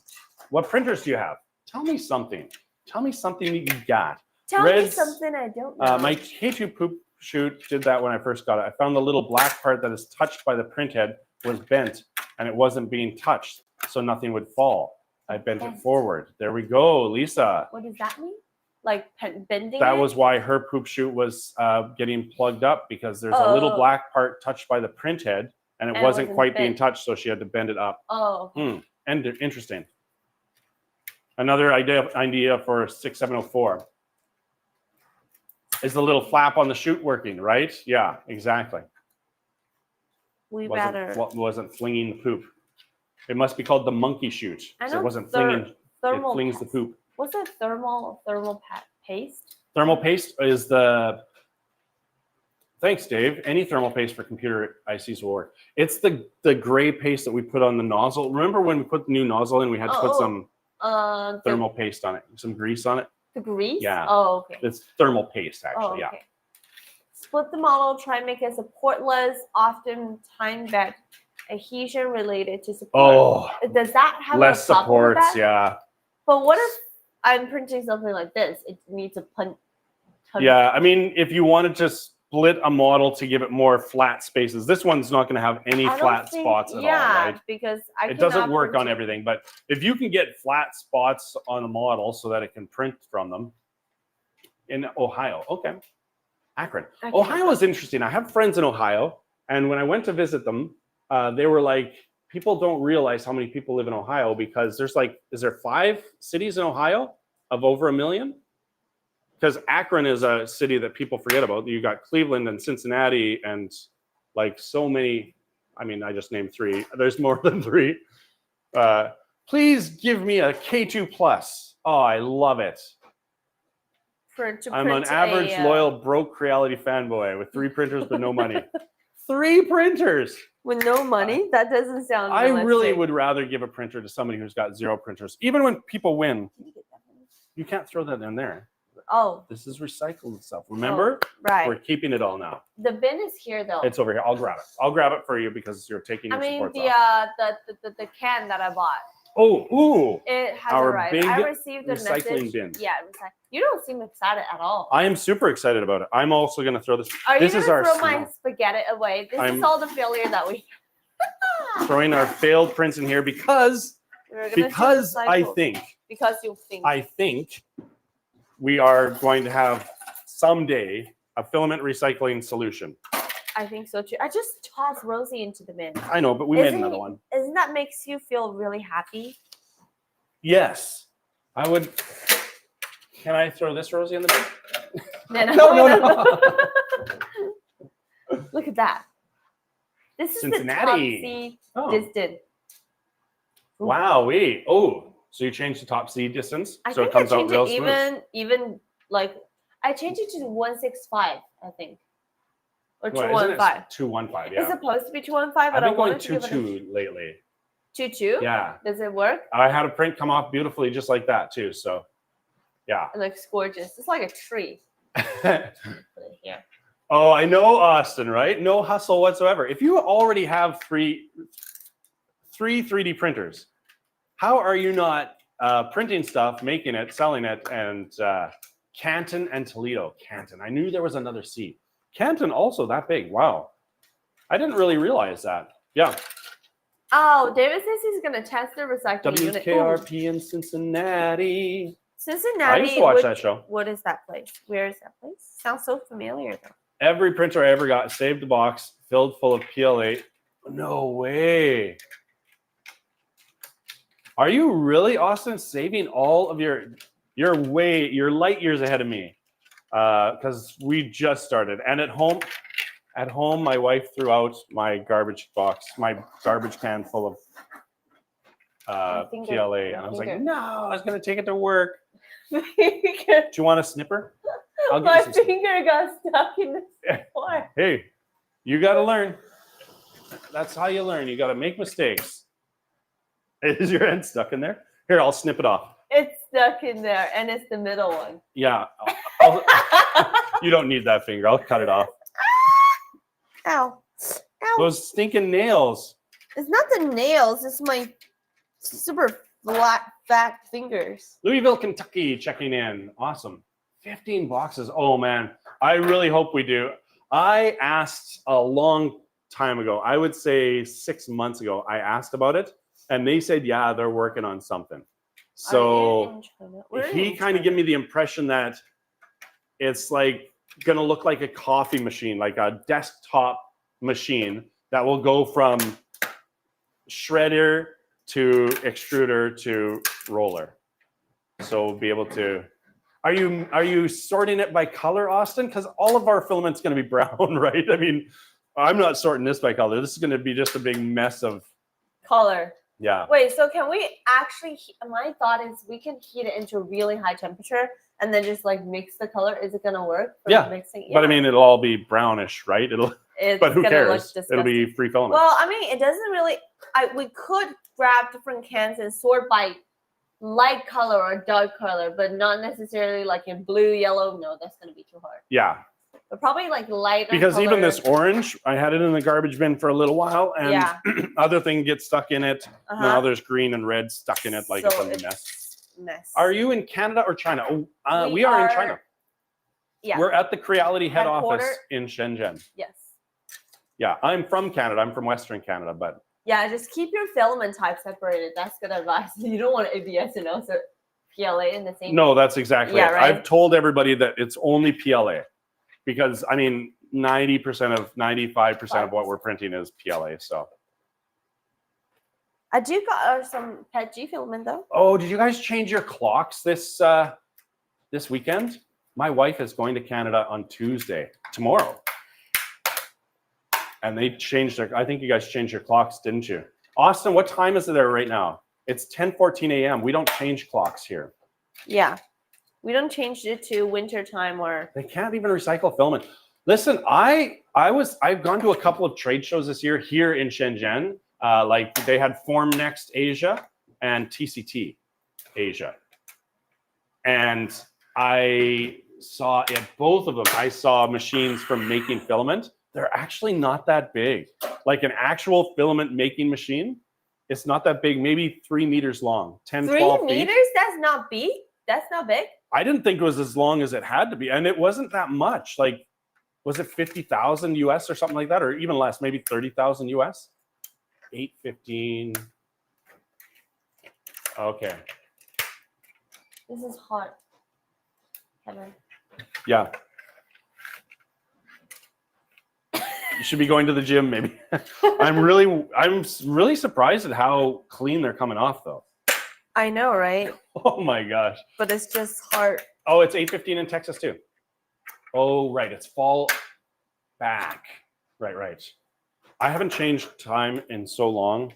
What printers do you have? Tell me something. Tell me something that you got. Tell me something I don't know. My K2 poop chute did that when I first got it. I found the little black part that is touched by the print head was bent, and it wasn't being touched, so nothing would fall. I bent it forward. There we go, Lisa. What does that mean? Like bending That it? was why her poop chute was getting plugged up, because there's a little black part touched by the print head, and it wasn't quite being touched, so she had to bend it up. Oh. And interesting. Another idea for 6704 is the little flap on the chute working, right? Yeah, exactly. Wasn't flinging the poop. It must be called the monkey chute. It wasn't flinging. It flings the poop. What's a thermal paste? Thermal paste is the... Thanks, Dave. Any thermal paste for computer ICs will work. It's the gray paste that we put on the nozzle. Remember when we put the new nozzle in, we had to put some thermal paste on it, some grease on it? The grease? Yeah. Oh, okay. It's thermal paste, actually, yeah. Split the model, try and make it supportless, often time that adhesion related to support. Oh, does that have less a problem supports, with that? yeah. But what if I'm printing something like this? It needs a punch. Yeah, I mean, if you wanted to split a model to give it more flat spaces, this one's not going to have any flat spots at all, right? Because it doesn't work on everything. But if you can get flat spots on a model so that it can print from them in Ohio, okay. Akron. Ohio is interesting. I have friends in Ohio, and when I went to visit them, they were like, people don't realize how many people live in Ohio, because there's like, is there 5 cities in Ohio of over 1 million? Because Akron is a city that people forget about. You got Cleveland and Cincinnati and like so many. I mean, I just named 3. There's more than 3. Please give me a K2 Plus. Oh, I love it. I'm an average, loyal, broke Creality fanboy with 3 printers but no money. 3 printers with no money? That doesn't sound realistic. I really would rather give a printer to somebody who's got 0 printers. Even when people win, you can't throw that in there. Oh. This is recycled stuff. Remember? Right. We're keeping it all now. The bin is here, though. It's over here. I'll grab it. I'll grab it for you because you're taking your supports off. The can that I bought. Oh, ooh. It has our arrived. big I received a recycling message. bin. Yeah, you don't seem excited at all. I am super excited about it. I'm also going to throw this. Are this you going to throw my spaghetti away? This is all the failure that we... Throwing our failed prints in here because I think... Because you think. I think we are going to have someday a filament recycling solution. I think so too. I just tossed Rosie into the bin. I know, but we made another one. Isn't that makes you feel really happy? Yes. I would. Can I throw this Rosie in the bin? No. Look at that. This is Cincinnati. The top C distance. Wow. So you changed the top C distance? So it comes out real smooth. Even like, I changed it to 165, I think. Or 215. 215, yeah. It's supposed to be 215, but I've been going 2.2 lately. 2.2? Yeah. Does it work? I had a print come off beautifully just like that too, so yeah. It looks gorgeous. It's like a tree. Here. Oh, I know, Austin, right? No hustle whatsoever. If you already have three 3D printers, how are you not printing stuff, making it, selling it, and Canton and Toledo? Canton. I knew there was another C. Canton also that big. Wow. I didn't really realize that. Yeah. Oh, David says he's going to test the recycling unit. WKRP in Cincinnati. Cincinnati. I used to watch that show. What is that place? Where is that place? Sounds so familiar, though. Every printer I ever got saved the box, filled full of PLA. No way. Are you really, Austin, saving all of your... You're light years ahead of me because we just started. And at home, my wife threw out my garbage can full of PLA. And I was like, no, I was going to take it to work. Do you want a snipper? My finger got stuck in the floor. Hey, you got to learn. That's how you learn. You got to make mistakes. Is your hand stuck in there? Here, I'll snip it off. It's stuck in there, and it's the middle one. Yeah. You don't need that finger. I'll cut it off. Ow. Ow. Those stinking nails. It's not the nails. It's my super fat fingers. Louisville, Kentucky checking in. Awesome. 15 boxes. Oh, man. I really hope we do. I asked a long time ago. I would say 6 months ago. I asked about it, and they said, yeah, they're working on something. So he kind of gave me the impression that it's like going to look like a coffee machine, like a desktop machine that will go from shredder to extruder to roller. So we'll be able to. Are you sorting it by color, Austin? Because all of our filament's going to be brown, right? I mean, I'm not sorting this by color. This is going to be just a big mess of color. Yeah. Wait, so can we actually, my thought is we can heat it into a really high temperature and then just like mix the color. Is it going to work for mixing? Yeah. But I mean, it'll all be brownish, right? But who cares? It'll be free filament. Well, I mean, it doesn't really, we could grab different cans and sort by light color or dark color, but not necessarily like in blue, yellow. No, that's going to be too hard. Yeah. But probably like light. Because color. Even this orange, I had it in the garbage bin for a little while, and other thing gets stuck in it. Now there's green and red stuck in it, like it's a mess. Are you in Canada or China? Oh, we are in China. Yeah. We're at the Creality head office in Shenzhen. Yes. Yeah, I'm from Canada. I'm from Western Canada, but. Yeah, just keep your filament type separated. That's good advice. You don't want ABS and also PLA in the same. No, that's exactly it. Right? I've told everybody that it's only PLA. Because, I mean, 95% of what we're printing is PLA, so. I do got some PETG filament, though. Oh, did you guys change your clocks this weekend? My wife is going to Canada on tomorrow. And they changed I think you guys changed your clocks, didn't you? Austin, what time is it there right now? It's 10:14 a.m. We don't change clocks here. Yeah. We don't change it to winter time or. They can't even recycle filament. Listen, I've gone to a couple of trade shows this year here in Shenzhen. Like they had Form Next Asia and TCT Asia, and I saw at both of them. I saw machines from making filament. They're actually not that big. Like an actual filament making machine, it's not that big. Maybe 3 meters long, 10, 12 feet. 3 meters? That's not big. That's not big. I didn't think it was as long as it had to be. And it wasn't that much. Like, was it 50,000 US or something like that? Or even less, maybe 30,000 US? 815. Okay. This is hot. Kevin. Yeah. You should be going to the gym, maybe. I'm really surprised at how clean they're coming off, though. I know, right? Oh my gosh. But it's just hard. Oh, it's 8:15 in Texas too. Oh, right. It's fall back. Right. I haven't changed time in so long.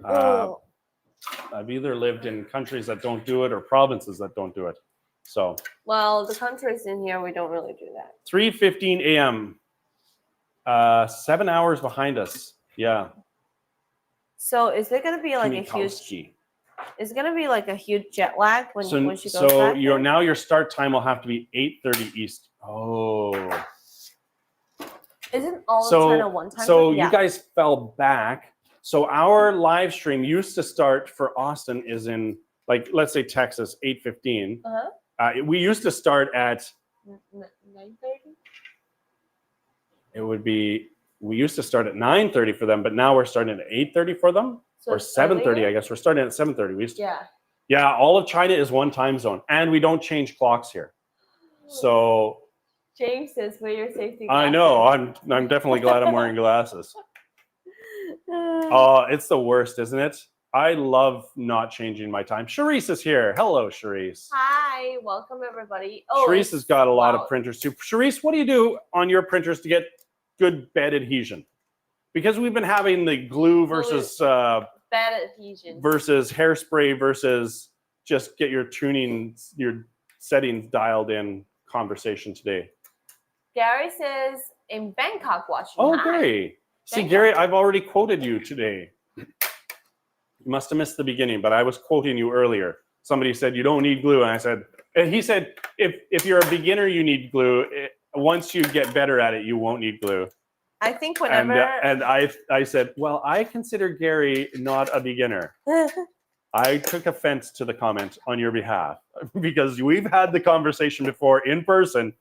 I've either lived in countries that don't do it or provinces that don't do it. So. Well, the countries in here, we don't really do that. 3:15 a.m. 7 hours behind us. Yeah. So is it going to be like a huge? Is it going to be like a huge jet lag when she goes back? So your start time will have to be 8:30 East. Oh. Isn't all of China one time? So you guys fell back. So our live stream used to start for Austin is in like let's say Texas 8:15. We used to start at 9:30. It would be we used to start at 9:30 for them, but now we're starting at 8:30 for them. So or 7:30, I guess. We're starting at 7:30. We used to, yeah, all of China is one time zone, and we don't change clocks here. So James says, wear your safety glasses. I know. I'm definitely glad I'm wearing glasses. Oh, it's the worst, isn't it? I love not changing my time. Charisse is here. Hello, Charisse. Hi, welcome everybody. Charisse has got a lot of printers too. Charisse, what do you do on your printers to get good bed adhesion? Because we've been having the glue versus bed adhesion versus hairspray versus just get your settings dialed in conversation today. Gary says in Bangkok watching. Oh, great. See, Gary, I've already quoted you today. You must have missed the beginning, but I was quoting you earlier. Somebody said, you don't need glue. And he said, if you're a beginner, you need glue. Once you get better at it, you won't need glue. I think whenever... And I said, well, I consider Gary not a beginner. I took offense to the comment on your behalf because we've had the conversation before in person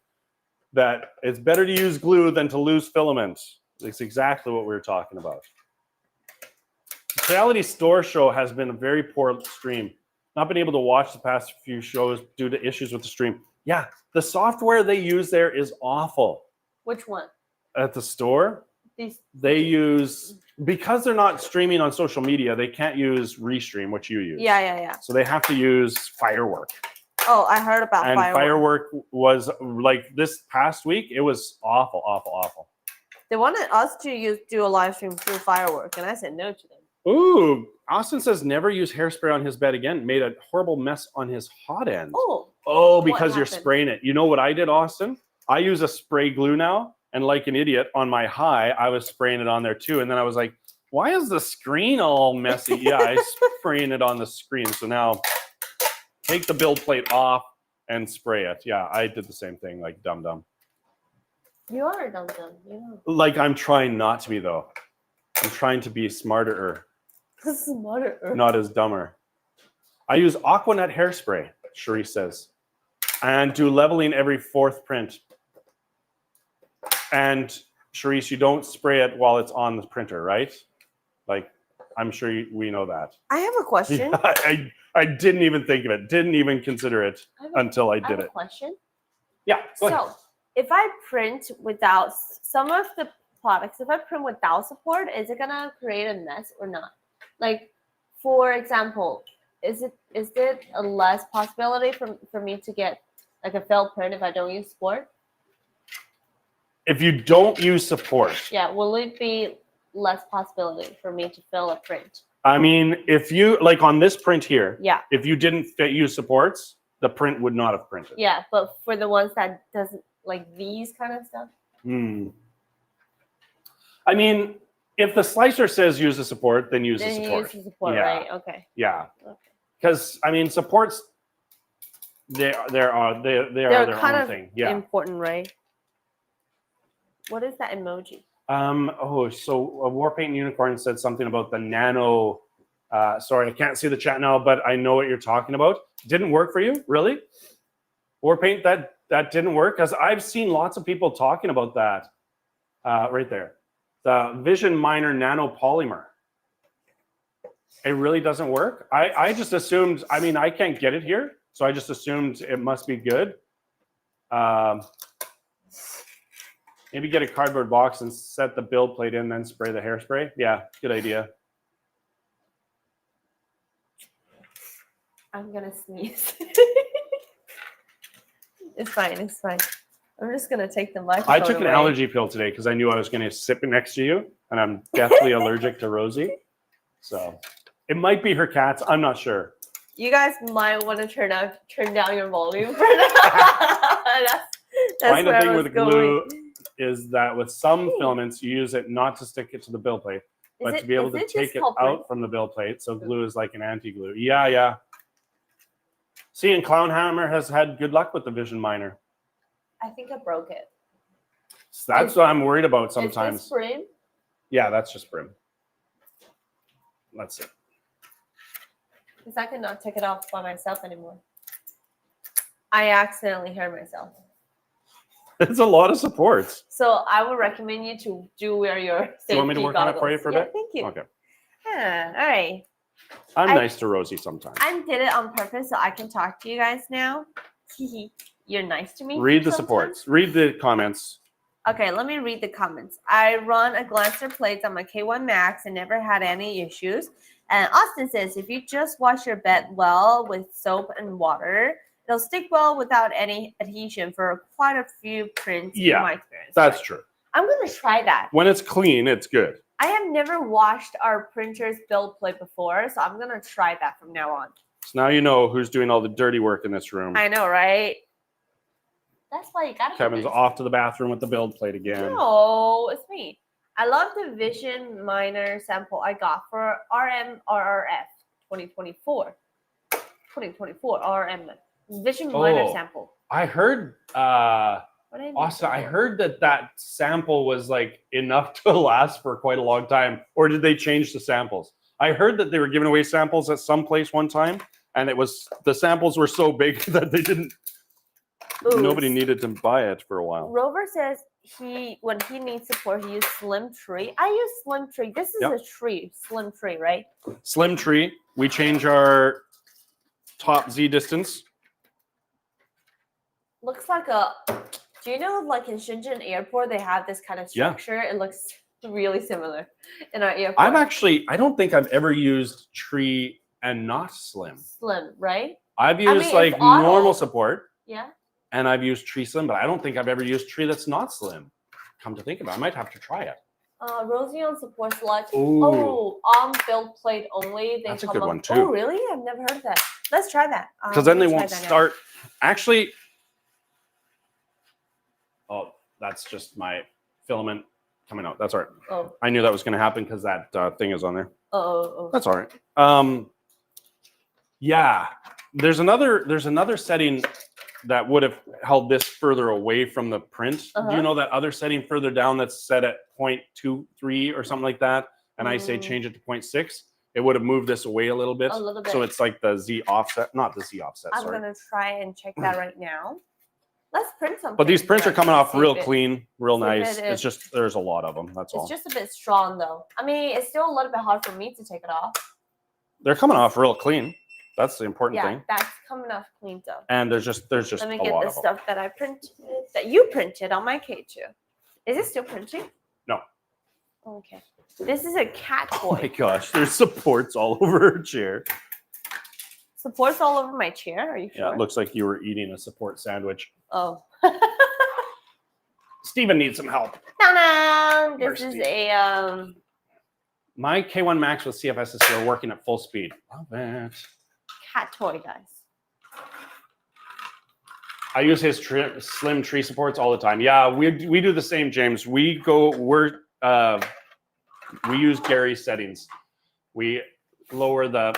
that it's better to use glue than to lose filament. It's exactly what we were talking about. Reality Store Show has been a very poor stream. Not been able to watch the past few shows due to issues with the stream. Yeah, the software they use there is awful. Which one? At the store, they use, because they're not streaming on social media, they can't use Restream, which you use. Yeah. So they have to use Firework. Oh, I heard about and Firework was like this past week, it was awful, awful, awful. They wanted us to do a live stream through Firework, and I said no to them. Ooh, Austin says never use hairspray on his bed again. Made a horrible mess on his hot end. Oh, because you're spraying it. You know what I did, Austin? I use a spray glue now, and like an idiot on my high, I was spraying it on there too. And then I was like, why is the screen all messy? Yeah, I spraying it on the screen. So now take the build plate off and spray it. Yeah, I did the same thing, like dumb. You are a dumb. You know. Like I'm trying not to be though. I'm trying to be smarter. Smarter. Not as dumber. I use Aquanet hairspray, Cherie says, and do leveling every 4th print. And Charisse, you don't spray it while it's on the printer, right? Like, I'm sure we know that. I have a question. Yeah, I didn't even think of it. Didn't even consider it until I did it. I have a question. Yeah. Go ahead. So, if I print without some of the products, if I print without support, is it gonna create a mess or not? Like, for example, is it a less possibility for me to get like a failed print if I don't use support? If you don't use support. Yeah, will it be less possibility for me to fail a print? I mean, if you, like on this print here, yeah, if you didn't use supports, the print would not have printed. Yeah, but for the ones that doesn't, like these kind of stuff? I mean, if the slicer says use the support, then use the support. Use the support, right? Okay. Yeah. Okay. Because I mean, supports they are their own thing. Yeah. Important, right? What is that emoji? So Warpaint Unicorn said something about the nano. Sorry, I can't see the chat now, but I know what you're talking about. Didn't work for you, really? Warpaint, that didn't work, because I've seen lots of people talking about that. Right there, the Vision Miner Nano Polymer. It really doesn't work. I just assumed. I mean, I can't get it here, so I just assumed it must be good. Maybe get a cardboard box and set the build plate in, then spray the hairspray. Yeah, good idea. I'm gonna sneeze. It's fine. It's fine. I'm just gonna take the microphone. I took an allergy pill today because I knew I was going to sit next to you, and I'm deathly allergic to Rosie. So it might be her cats. I'm not sure. You guys might want to turn down your volume for that. That's Find the thing with glue is that with some filaments, you use it not to stick it to the build plate, but to be able to take it out from the build plate. So glue is like an anti-glue. Yeah. See, and Clownhammer has had good luck with the Vision Miner. I think I broke it. So that's what I'm worried about sometimes. Is this brim? Yeah, that's just brim. Let's see. Because I cannot take it off by myself anymore. I accidentally hurt myself. It's a lot of supports. So I would recommend you to wear your safety goggles. Do you want me to work on it for you for a bit? Thank you. Okay. Yeah, all right. I'm nice to Rosie sometimes. I did it on purpose so I can talk to you guys now. You're nice to me. Read the supports. Read the comments. Okay, let me read the comments. I run a Glancer plates on my K1 Max and never had any issues. And Austin says, if you just wash your bed well with soap and water, it'll stick well without any adhesion for quite a few prints in my experience. That's true. I'm going to try that. When it's clean, it's good. I have never washed our printer's build plate before, so I'm going to try that from now on. So now you know who's doing all the dirty work in this room. I know, right? That's why you got to. Kevin's off to the bathroom with the build plate again. No, it's me. I love the Vision Minor sample I got for RMRRF 2024. 2024 RM Vision Minor sample. I heard, Austin, I heard that sample was like enough to last for quite a long time. Or did they change the samples? I heard that they were giving away samples at some place one time, and the samples were so big that they didn't. Nobody needed to buy it for a while. Rover says when he needs support, he uses Slim Tree. I use Slim Tree. This is a tree, Slim Tree, right? Slim Tree. We change our top Z distance. Looks like do you know, like in Shenzhen Airport, they have this kind of structure? Yeah. It looks really similar in our airport. I don't think I've ever used Tree and not Slim. Slim, right? I've used normal support. Yeah. And I've used Tree Slim, but I don't think I've ever used Tree that's not Slim. Come to think of it, I might have to try it. Rosie on support select. On build plate only. That's a good one too. Oh, really? I've never heard of that. Let's try that. Because then they won't start. Actually, that's just my filament coming out. That's all right. Oh. I knew that was going to happen because that thing is on there. Oh. That's all right. Yeah. There's another setting that would have held this further away from the print. Do you know that other setting further down that's set at 0.23 or something like that? And I say change it to 0.6. It would have moved this away a little bit. So it's like the Z offset, not the Z offset. I'm going to try and check that right now. Let's print something. But these prints are coming off real clean, real nice. It's just, there's a lot of them. That's all. It's just a bit strong though. I mean, it's still a little bit hard for me to take it off. They're coming off real clean. That's the important thing. Yeah, that's coming off clean though. And there's just Let me get the stuff that I printed, that you printed on my K2. Is it still printing? No. Okay. This is a cat toy. Oh my gosh, there's supports all over her chair. Supports all over my chair? Are you sure? Yeah, it looks like you were eating a support sandwich. Oh. Steven needs some help. Ta-da! This is a my K1 Max with CFS are working at full speed. Love it. Cat toy, guys. I use his slim tree supports all the time. Yeah, we do the same, James. We use Gary's settings. We lower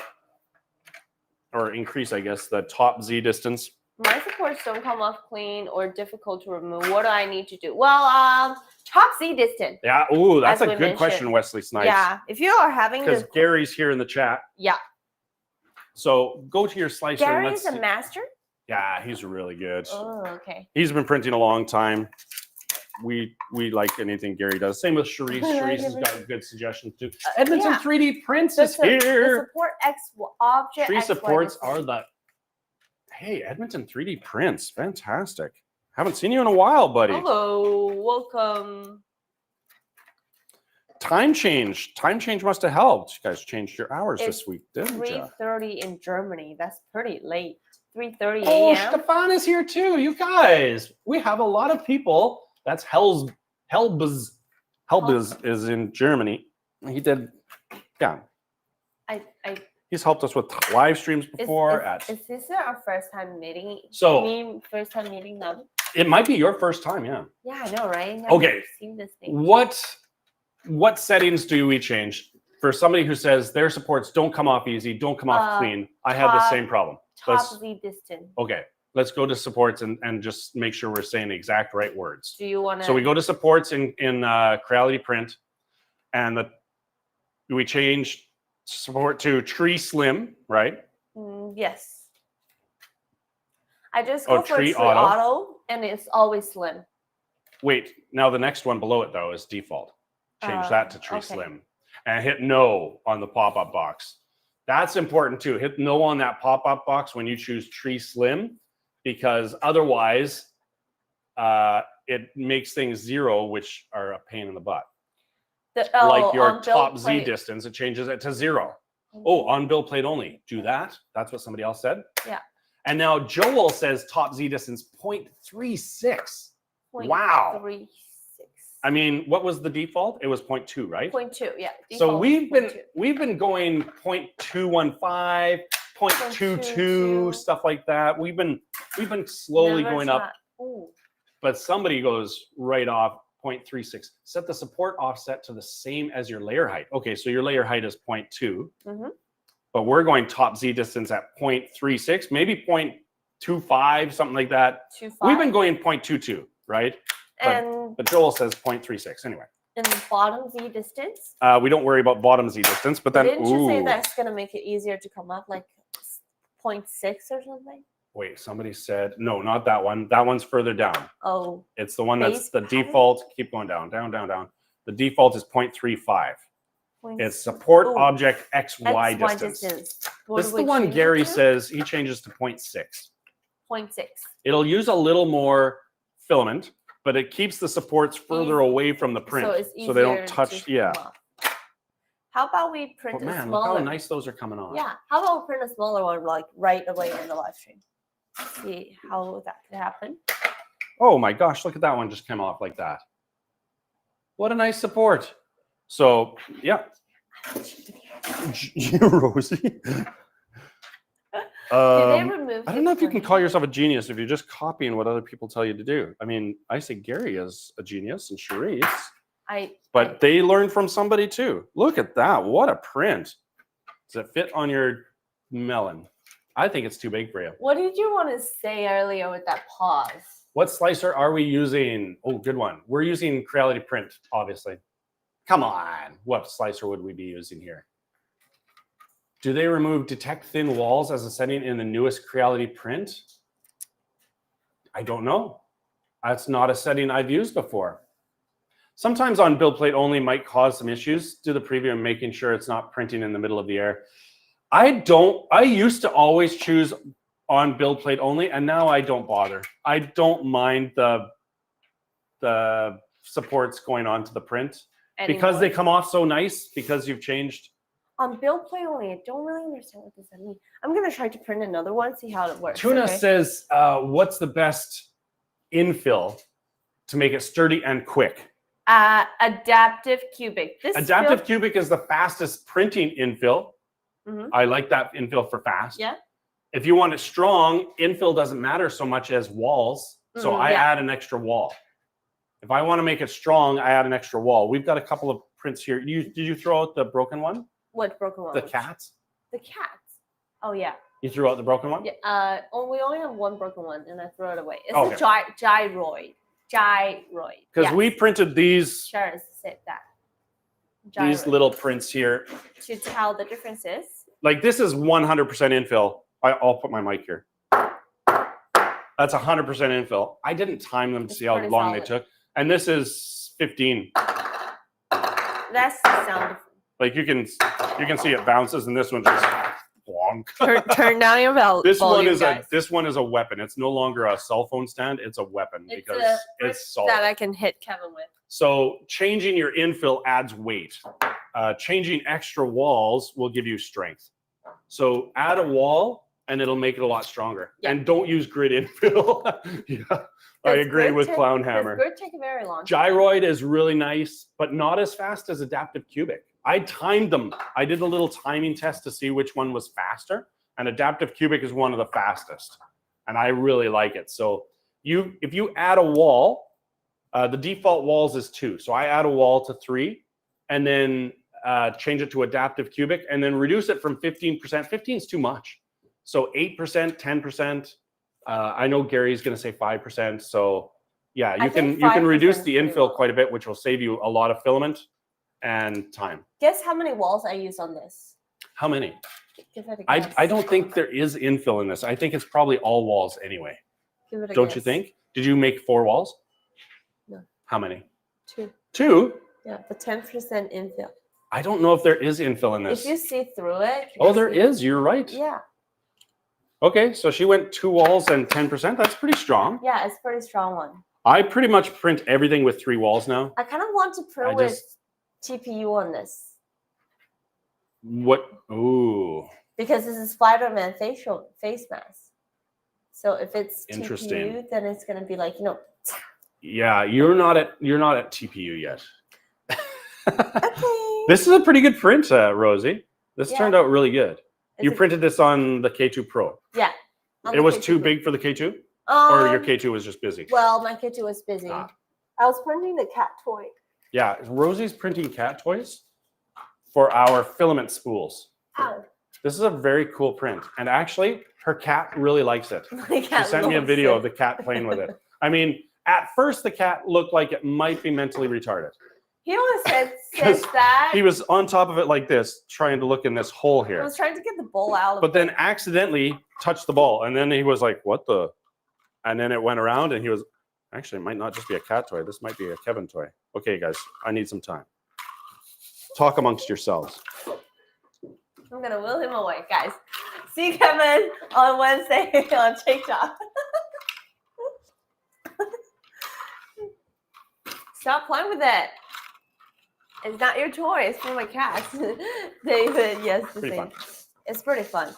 or increase, I guess, the top Z distance. My supports don't come off clean or difficult to remove. What do I need to do? Well, top Z distance. Yeah. Ooh, that's a good question, Wesley Snipes. Yeah. If you are having because Gary's here in the chat. Yeah. So go to your slicer. Gary's a master? Yeah, he's really good. Oh, okay. He's been printing a long time. We like anything Gary does. Same with Charisse. Charisse has got good suggestions too. Edmonton 3D Prints is here. The support X object. Tree supports are the. Hey, Edmonton 3D Prints, fantastic. Haven't seen you in a while, buddy. Hello, welcome. Time change must have helped. You guys changed your hours this week, didn't you? 3:30 in Germany. That's pretty late. 3:30 a.m. Oh, Stefan is here too. You guys, we have a lot of people. That's Helbuz is in Germany. He did, yeah. He's helped us with live streams before. Is this our first time meeting? First time meeting them? It might be your first time, yeah. Yeah, I know, right? Okay. Seen this thing. What settings do we change for somebody who says their supports don't come off easy, don't come off clean? I had the same problem. Top Z distance. Okay. Let's go to supports and just make sure we're saying the exact right words. Do you want to? So we go to supports in Creality Print, and we change support to Tree Slim, right? Yes. I just go for Tree Auto, and it's always slim. Wait, now the next one below it though is default. Change that to Tree Slim, and hit no on the pop-up box. That's important too. Hit no on that pop-up box when you choose Tree Slim, because otherwise it makes things 0, which are a pain in the butt. Like your top Z distance, it changes it to 0. Oh, on build plate only. Do that. That's what somebody else said. Yeah. And now Joel says top Z distance 0.36. Wow. 0.36. I mean, what was the default? It was 0.2, right? 0.2, yeah. So we've been going 0.215, 0.22, stuff like that. We've been slowly going up. Ooh. But somebody goes right off 0.36. Set the support offset to the same as your layer height. Okay, so your layer height is 0.2. Mm-hmm. But we're going top Z distance at 0.36, maybe 0.25, something like that. 2.5? We've been going 0.22, right? But Joel says 0.36 anyway. And the bottom Z distance? We don't worry about bottom Z distance, but then didn't you say that's going to make it easier to come up, like 0.6 or something? Wait, somebody said, no, not that one. That one's further down. Oh. It's the one that's the default. Keep going down, down, down, down. The default is 0.35. It's support object XY distance. This is the one Gary says he changes to 0.6. 0.6. It'll use a little more filament, but it keeps the supports further away from the print, so they don't touch. Yeah. How about we print a man, smaller? Look how nice those are coming on. Yeah. How about we print a smaller one, like right away in the live stream? See how that could happen. Oh my gosh! Look at that one just came off like that. What a nice support. So yeah. Rosie. Did they remove I don't know if you can call yourself a genius if you're just copying what other people tell you to do. I mean, I say Gary is a genius and Charisse. But they learned from somebody too. Look at that. What a print. Does it fit on your melon? I think it's too big for you. What did you want to say earlier with that pause? What slicer are we using? Oh, good one. We're using Creality Print, obviously. Come on. What slicer would we be using here? Do they remove detect thin walls as a setting in the newest Creality Print? I don't know. That's not a setting I've used before. Sometimes on build plate only might cause some issues. Do the preview and making sure it's not printing in the middle of the air. I used to always choose on build plate only, and now I don't bother. I don't mind the supports going onto the print because they come off so nice because you've changed. On build plate only, I don't really understand what this means. I'm going to try to print another one, see how it works. Tuna says, what's the best infill to make it sturdy and quick? Adaptive cubic. Adaptive cubic is the fastest printing infill. Mm-hmm. I like that infill for fast. Yeah. If you want it strong, infill doesn't matter so much as walls. So I add an extra wall. If I want to make it strong, I add an extra wall. We've got a couple of prints here. Did you throw out the broken one? What broken one? The cats. The cats. Oh yeah. You threw out the broken one? Yeah. We only have one broken one, and I threw it away. It's a gyroid. Gyroid. Because we printed these. Sure, say that. Gyroid. These little prints here. To tell the differences. Like this is 100% infill. I'll put my mic here. That's 100% infill. I didn't time them to see how long they took. And this is 15. That's the sound. Like you can see it bounces, and this one just bonk. Turn down your belt. This one is a weapon. It's no longer a cell phone stand. It's a weapon because it's solid. That I can hit Kevin with. So changing your infill adds weight. Changing extra walls will give you strength. So add a wall, and it'll make it a lot stronger. Yeah. And don't use grid infill. Yeah, I agree with Clownhammer. Grid take a very long time. Gyroid is really nice, but not as fast as Adaptive Cubic. I timed them. I did a little timing test to see which one was faster, and Adaptive Cubic is one of the fastest, and I really like it. So if you add a wall, the default walls is 2. So I add a wall to 3, and then change it to Adaptive Cubic, and then reduce it from 15%. 15 is too much. So 8%, 10%. I know Gary's going to say 5%. So yeah, you can reduce the infill quite a bit, which will save you a lot of filament and time. Guess how many walls I use on this? How many? Give it a guess. I don't think there is infill in this. I think it's probably all walls anyway. Give it a don't guess. You think? Did you make 4 walls? No. How many? 2. 2? Yeah, the 10% infill. I don't know if there is infill in this. If you see through it. Oh, there is. You're right. Yeah. Okay, so she went 2 walls and 10%. That's pretty strong. Yeah, it's a pretty strong one. I pretty much print everything with 3 walls now. I kind of want to print with TPU on this. What? Ooh. Because this is Spider-Man face mask. So if it's Interesting. TPU, then it's gonna be like, Yeah, you're not at TPU yet. Okay. This is a pretty good print, Rosie. This turned out really good. You printed this on the K2 Pro. Yeah. It was too big for the K2? Or your K2 was just busy? Well, my K2 was busy. I was printing the cat toy. Yeah, Rosie's printing cat toys for our filament spools. Ow. This is a very cool print. And actually, her cat really likes it. She sent me a video of the cat playing with it. I mean, at first, the cat looked like it might be mentally retarded. He always said that. He was on top of it like this, trying to look in this hole here. I was trying to get the ball out of it. But then accidentally touched the ball. And then he was like, what the? And then it went around and he was, actually, it might not just be a cat toy. This might be a Kevin toy. Okay, guys, I need some time. Talk amongst yourselves. I'm going to will him away, guys. See Kevin on Wednesday on TikTok. Stop playing with it. It's not your toy. It's for my cat. David, yes. Pretty fun. It's pretty fun.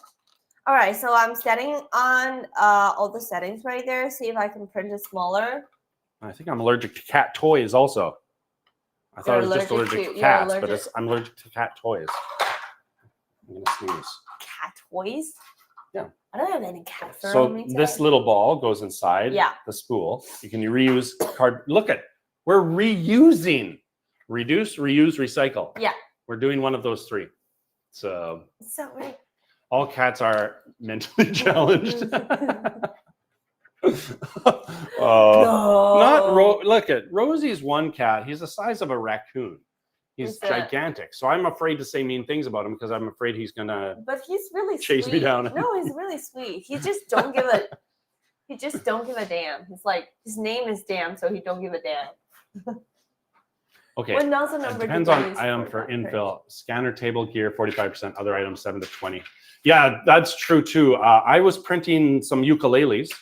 All right, so I'm setting on all the settings right there. See if I can print it smaller. I think I'm allergic to cat toys also. I thought I was just allergic to cats, but I'm allergic to cat toys. I'm going to sneeze. Cat toys? Yeah. I don't have any cat fur So on me today. this little ball goes inside the spool. You can reuse card. Look at, we're reusing. Reduce, reuse, recycle. Yeah. We're doing one of those three. So right. All cats are mentally challenged. Look at Rosie's one cat. He's the size of a raccoon. He's gigantic. So I'm afraid to say mean things about him because I'm afraid he's gonna. But he's really chase sweet. me down. No, he's really sweet. He just don't give a. He just don't give a damn. He's like his name is Damn, so he don't give a damn. Okay. What nozzle number depends on item for infill. Scanner table gear 45%. Other items 7 to 20. Yeah, that's true too. I was printing some ukuleles,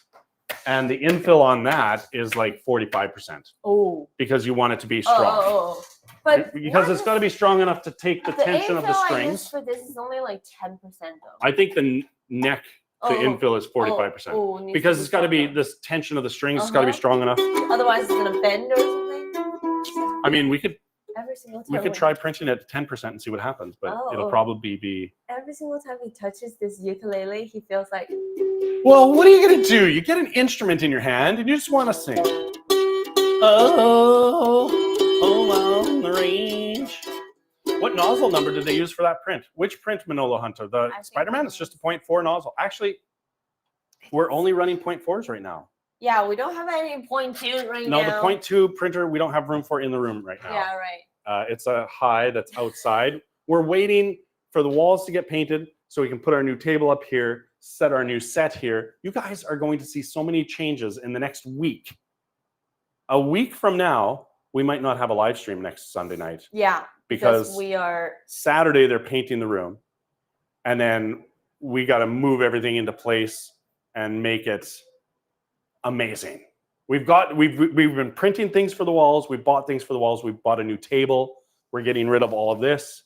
and the infill on that is like 45%. Oh. Because you want it to be strong. But because it's got to be strong enough to take the tension of the strings. For this is only like 10% though. I think the neck to infill is 45%. Because it's got to be this tension of the strings. It's got to be strong enough. Otherwise, it's gonna bend or something. I mean, we could try printing it at 10% and see what happens, but it'll probably be. Every single time he touches this ukulele, he feels like. Well, what are you gonna do? You get an instrument in your hand and you just want to sing. Oh, on the range. What nozzle number did they use for that print? Which print, Manolo Hunter? The Spider-Man? It's just a 0.4 nozzle. Actually, we're only running 0.4s right now. Yeah, we don't have any 0.2 right now. No, the 0.2 printer we don't have room for in the room right now. Yeah, right. It's a high that's outside. We're waiting for the walls to get painted so we can put our new table up here, set our new set here. You guys are going to see so many changes in the next week. A week from now, we might not have a live stream next Sunday night. Yeah, because we are Saturday they're painting the room, and then we got to move everything into place and make it amazing. We've been printing things for the walls. We bought things for the walls. We bought a new table. We're getting rid of all of this.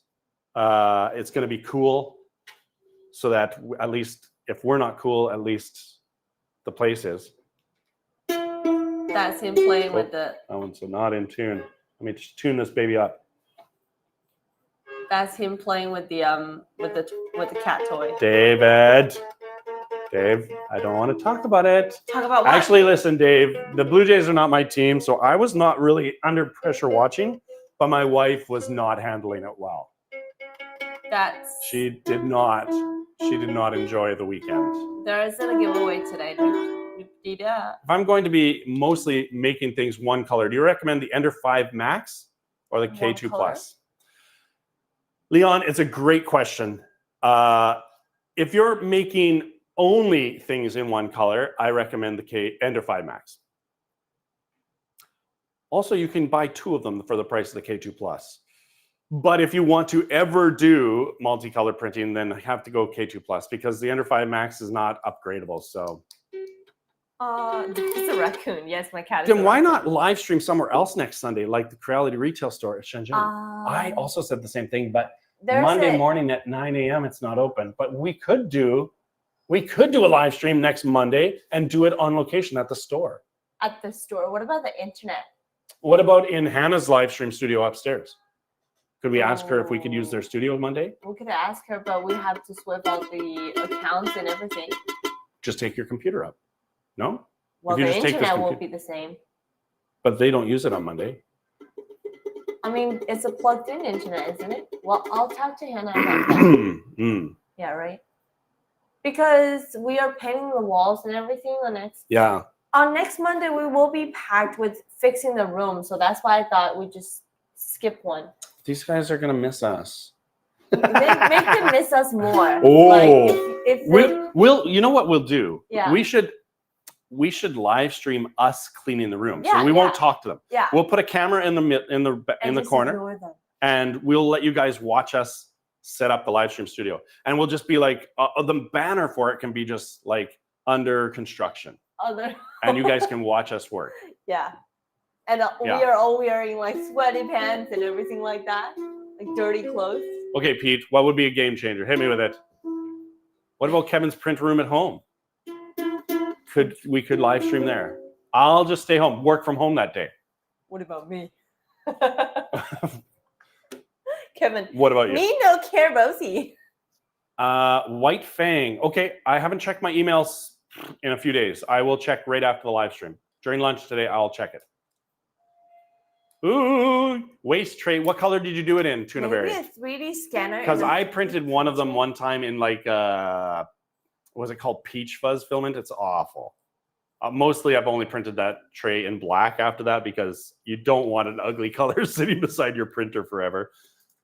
It's going to be cool, so that at least if we're not cool, at least the place is. That's him playing with the. That one's not in tune. Let me just tune this baby up. That's him playing with the cat toy. Dave, I don't want to talk about it. Talk about what? Actually, listen, Dave, the Blue Jays are not my team, so I was not really under pressure watching, but my wife was not handling it well. She did not enjoy the weekend. There isn't a giveaway today. If I'm going to be mostly making things one color, do you recommend the Ender 5 Max or the K2 Plus? Leon, it's a great question. If you're making only things in one color, I recommend the Ender 5 Max. Also, you can buy 2 of them for the price of the K2 Plus. But if you want to ever do multicolor printing, then I have to go K2 Plus because the Ender 5 Max is not upgradable. So. It's a raccoon. Yes, my cat is. Then why not live stream somewhere else next Sunday, like the Creality Retail Store at Shenzhen? I also said the same thing, but Monday morning at 9 a.m. It's not open, but we could do a live stream next Monday and do it on location at the store. At the store. What about the internet? What about in Hannah's live stream studio upstairs? Could we ask her if we could use their studio Monday? We could ask her, but we have to swap out the accounts and everything. Just take your computer up. No? Well, the internet won't be the same. But they don't use it on Monday. I mean, it's a plugged-in internet, isn't it? Well, I'll talk to Hannah about that. Yeah, right? Because we are painting the walls and everything on next Monday, we will be packed with fixing the room. So that's why I thought we'd just skip one. These guys are going to miss us. Make them miss us more. Oh. Like if we'll you know what we'll do? Yeah. We should live stream us cleaning the room. So we won't talk to them. Yeah. We'll put a camera in the corner and we'll let you guys watch us set up the live stream studio. And we'll just be like the banner for it can be just like under construction. And you guys can watch us work. Yeah. And we are all wearing like sweaty pants and everything like that. Like dirty clothes. Okay, Pete, what would be a game changer? Hit me with it. What about Kevin's print room at home? We could live stream there. I'll just stay home, work from home that day. What about me? Kevin. What about you? Me no care, Rosie. White Fang. Okay, I haven't checked my emails in a few days. I will check right after the live stream. During lunch today, I'll check it. Ooh, waste tray. What color did you do it in, Tuna Berry? Maybe a 3D scanner. Because I printed one of them one time in like, what was it called? Peach fuzz filament. It's awful. Mostly I've only printed that tray in black after that because you don't want an ugly color sitting beside your printer forever.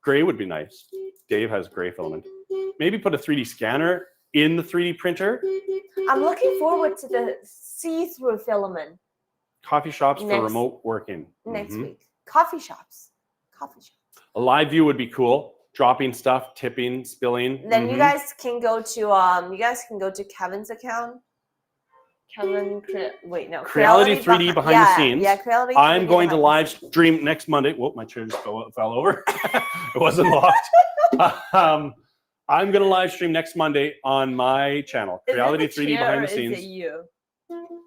Gray would be nice. Dave has gray filament. Maybe put a 3D scanner in the 3D printer. I'm looking forward to the see-through filament. Coffee shops for remote working. Next week. Coffee shops. A live view would be cool. Dropping stuff, tipping, spilling. Then you guys can go to Kevin's account. Creality 3D behind the scenes. Yeah, Creality 3D. I'm going to live stream next Monday. Whoa, my chair just fell over. It wasn't locked. I'm going to live stream next Monday on my channel. Creality 3D behind the scenes. Is it you?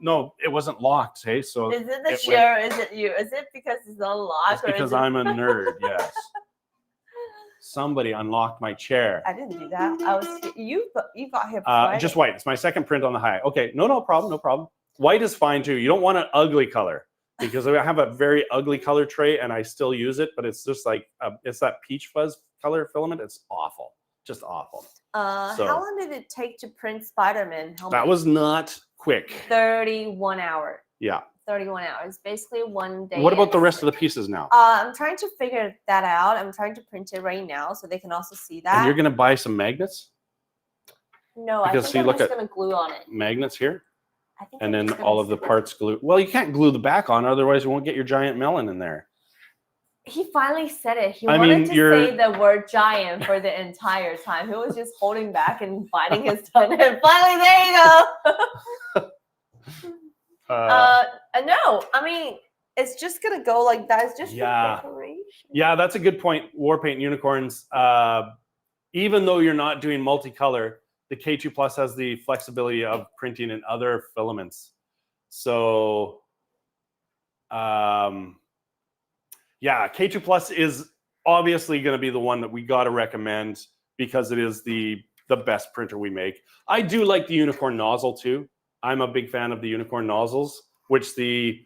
No, it wasn't locked. Hey, so is it the chair? Is it you? Is it because it's unlocked? It's because I'm a nerd. Yes. Somebody unlocked my chair. I didn't do that. You got here. Just white. It's my second print on the high. Okay, no problem. White is fine too. You don't want an ugly color because I have a very ugly color tray and I still use it, but it's just like it's that peach fuzz color filament. It's awful, just awful. How long did it take to print Spider-Man helmet? That was not quick. 31 hours. Yeah. 31 hours, basically one day. What about the rest of the pieces now? I'm trying to figure that out. I'm trying to print it right now so they can also see that. And you're gonna buy some magnets? No, I think I'm just gonna glue on it. Magnets here? And then all of the parts glue. Well, you can't glue the back on, otherwise you won't get your giant melon in there. He finally said it. He wanted to say the word giant for the entire time. He was just holding back and biting his tongue. And finally, there you go. No, I mean, it's just going to go like that. It's just for decoration. Yeah, that's a good point. Warpaint Unicorns. Even though you're not doing multicolor, the K2 Plus has the flexibility of printing in other filaments. So, yeah, K2 Plus is obviously going to be the one that we got to recommend because it is the best printer we make. I do like the Unicorn nozzle too. I'm a big fan of the Unicorn nozzles, which the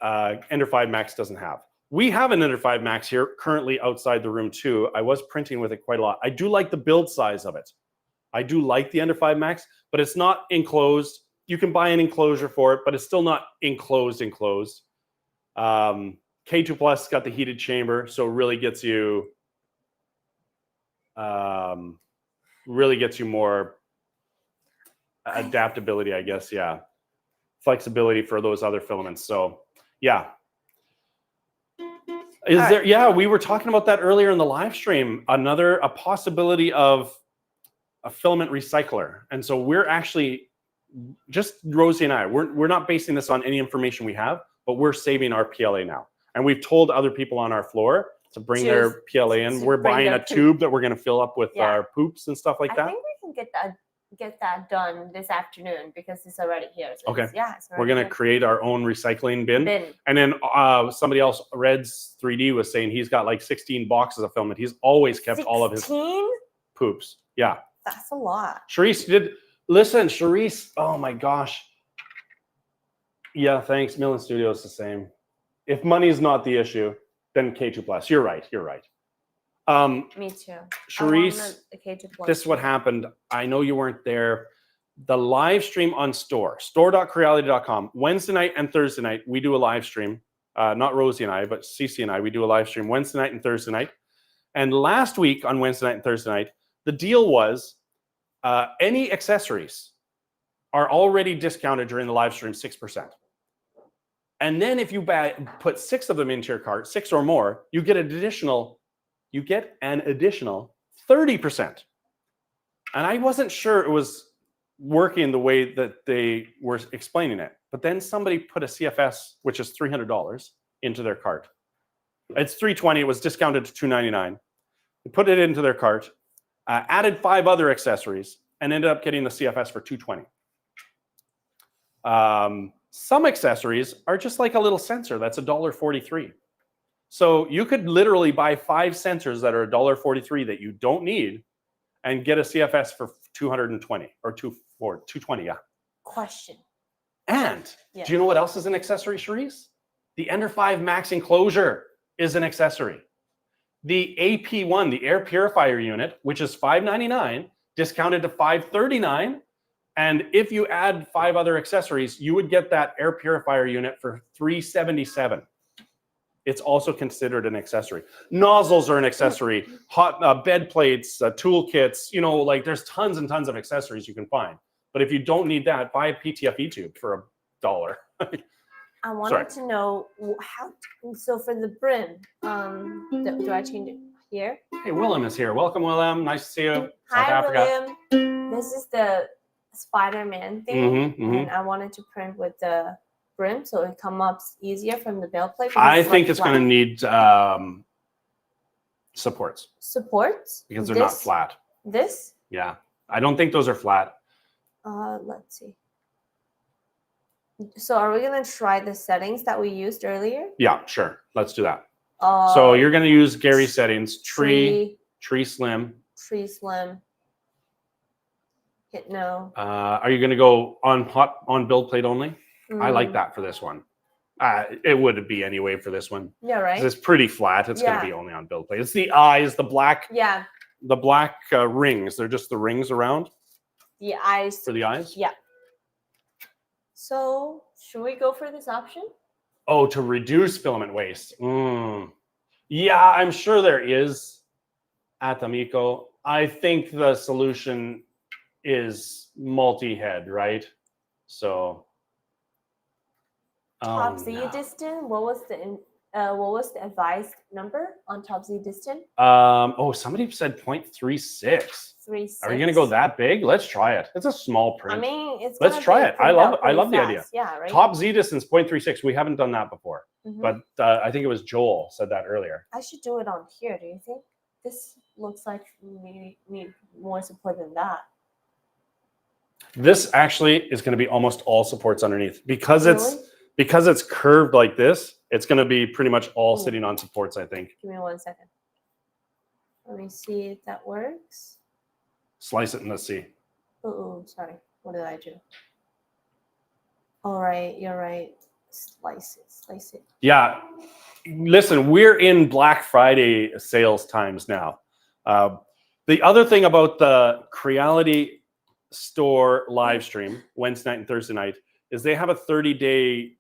Ender 5 Max doesn't have. We have an Ender 5 Max here currently outside the room too. I was printing with it quite a lot. I do like the build size of it. I do like the Ender 5 Max, but it's not enclosed. You can buy an enclosure for it, but it's still not enclosed. K2 Plus got the heated chamber, so it really gets you more adaptability, I guess. Yeah, flexibility for those other filaments. So yeah. We were talking about that earlier in the live stream. A possibility of a filament recycler. And so we're actually just Rosie and I, we're not basing this on any information we have, but we're saving our PLA now. And we've told other people on our floor to bring their PLA in. We're buying a tube that we're going to fill up with our poops and stuff like that. I think we can get that done this afternoon because it's already here. So okay. We're going to create our own recycling bin. And then somebody else, Reds 3D, was saying he's got like 16 boxes of filament. He's always kept 16? all of his poops. Yeah. That's a lot. Charisse, oh my gosh. Yeah, thanks. Millen Studios the same. If money is not the issue, then K2 Plus. You're right. Me too. Charisse, this is what happened. I know you weren't there. The live stream on store.creality.com, Wednesday night and Thursday night, we do a live stream. Not Rosie and I, but Cece and I, we do a live stream Wednesday night and Thursday night. And last week on Wednesday night and Thursday night, the deal was any accessories are already discounted during the live stream 6%. And then if you put 6 of them into your cart, 6 or more, you get an additional 30%. And I wasn't sure it was working the way that they were explaining it. But then somebody put a CFS, which is $300, into their cart. It's $320. It was discounted to $299. They put it into their cart, added 5 other accessories, and ended up getting the CFS for $220. Some accessories are just like a little sensor. That's $1.43. So you could literally buy 5 sensors that are $1.43 that you don't need and get a CFS for $220 or $220. Yeah. Question. And do you know what else is an accessory, Charisse? The Ender 5 Max enclosure is an accessory. The AP1, the air purifier unit, which is $599, discounted to $539. And if you add 5 other accessories, you would get that air purifier unit for $377. It's also considered an accessory. Nozzles are an accessory. Hot bed plates, tool kits. Like there's tons and tons of accessories you can find. But if you don't need that, buy a PTFE tube for $1. I wanted to know how. So for the brim, do I change it here? Hey, Willem is here. Welcome, Willem. Nice to see you. Hi, South Africa. William. This is the Spider-Man thing, and I wanted to print with the brim so it comes up easier from the build plate. I think it's going to need supports. Supports? Because they're not flat. This? Yeah. I don't think those are flat. Let's see. So are we going to try the settings that we used earlier? Yeah, sure. Let's do that. So you're going to use Gary's settings. Tree slim. Tree slim. Hit no. Are you going to go on build plate only? I like that for this one. It would be anyway for this one. Yeah, right. It's pretty flat. It's going to be only on build plate. It's the eyes, the black. Yeah. The black rings. They're just the rings around. The eyes. For the eyes. Yeah. So should we go for this option? Oh, to reduce filament waste. Yeah, I'm sure there is at Amico. I think the solution is multi-head, right? So top Z distance. What was the advised number on top Z distance? Somebody said 0.36. 36. Are you gonna go that big? Let's try it. It's a small print. I mean, let's try it. I love the idea. Yeah, right. Top Z distance 0.36. We haven't done that before, but I think it was Joel said that earlier. I should do it on here. Do you think? This looks like we need more support than that. This actually is going to be almost all supports underneath because it's curved like this. It's going to be pretty much all sitting on supports, I think. Give me 1 second. Let me see if that works. Slice it and let's see. Oh, sorry. What did I do? All right, you're right. Slice it. Yeah. Listen, we're in Black Friday sales times now. The other thing about the Creality store live stream, Wednesday night and Thursday night, is they have a 30-day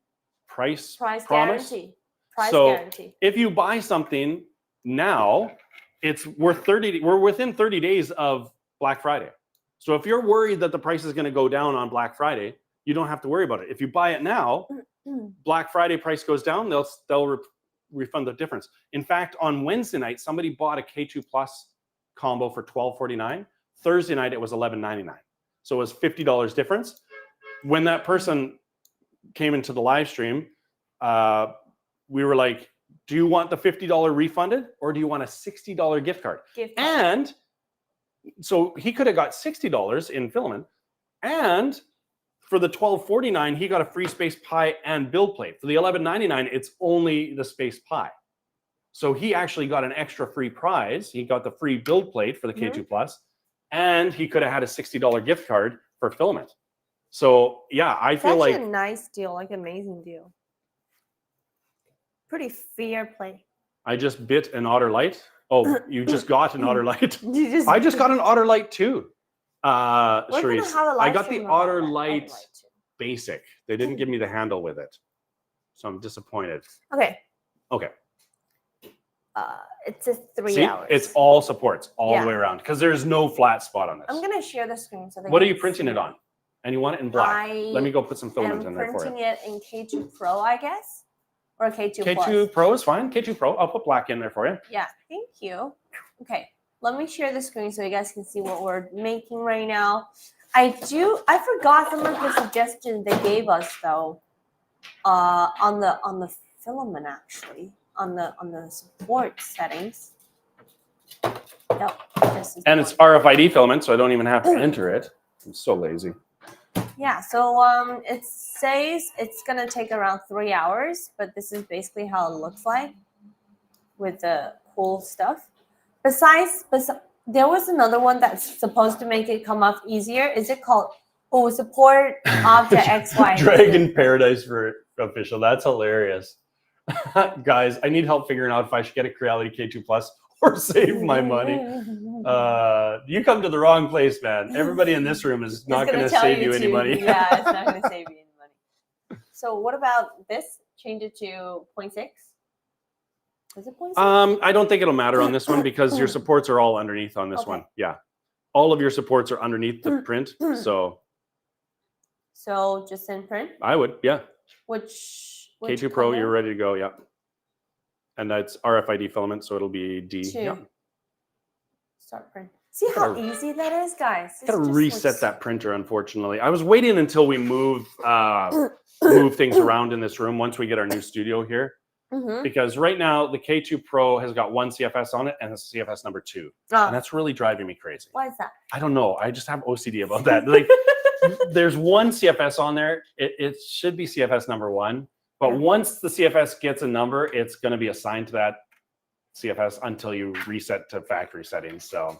price promise. Guarantee. Price so guarantee. If you buy something now, we're within 30 days of Black Friday. So if you're worried that the price is going to go down on Black Friday, you don't have to worry about it. If you buy it now, Black Friday price goes down, they'll refund the difference. In fact, on Wednesday night, somebody bought a K2 Plus combo for $12.49. Thursday night, it was $11.99. So it was $50 difference. When that person came into the live stream, we were like, do you want the $50 refunded or do you want a $60 gift card? And so he could have got $60 in filament, and for the $12.49, he got a free space pie and build plate. For the $11.99, it's only the space pie. So he actually got an extra free prize. He got the free build plate for the K2 Plus, and he could have had a $60 gift card for filament. So yeah, I feel like a nice deal, like amazing deal. Pretty fair play. I just bit an Otter Light. Oh, you just got an Otter Light. I just got an Otter Light too. Charisse, I got the Otter Light Basic. They didn't give me the handle with it, so I'm disappointed. Okay. It's a 3 hours. It's all supports all the way around because there's no flat spot on this. I'm gonna share the screen so they What are you printing it on? And you want it in black? Let me go put some filament in there for you. I'm printing it in K2 Pro, I guess, or K2 Plus. K2 Pro is fine. K2 Pro. I'll put black in there for you. Yeah, thank you. Okay, let me share the screen so you guys can see what we're making right now. I forgot some of the suggestions they gave us though, on the filament actually, on the support settings. Nope, and it's RFID filament, so I don't even have to enter it. I'm so lazy. Yeah, so it says it's gonna take around 3 hours, but this is basically how it looks like with the cool stuff. Besides, there was another one that's supposed to make it come off easier. Is it called support object XY? Dragon Paradise for official. That's hilarious. Guys, I need help figuring out if I should get a Creality K2 Plus or save my money. You come to the wrong place, man. Everybody in this room is not going to save you any money. Yeah, it's not going to save you any money. So what about this? Change it to 0.6? Is it 0.6? I don't think it'll matter on this one because your supports are all underneath on this one. Yeah. All of your supports are underneath the print. So just in print? I would, yeah. Which K2 Pro, you're ready to go, yeah. And that's RFID filament, so it'll be D. Yeah. Start print. See how easy that is, guys? Gotta reset that printer, unfortunately. I was waiting until we move things around in this room once we get our new studio here. Because right now the K2 Pro has got one CFS on it and it's CFS number 2. And that's really driving me crazy. Why is that? I don't know. I just have OCD about that. Like there's one CFS on there. It should be CFS number 1. But once the CFS gets a number, it's going to be assigned to that CFS until you reset to factory settings. So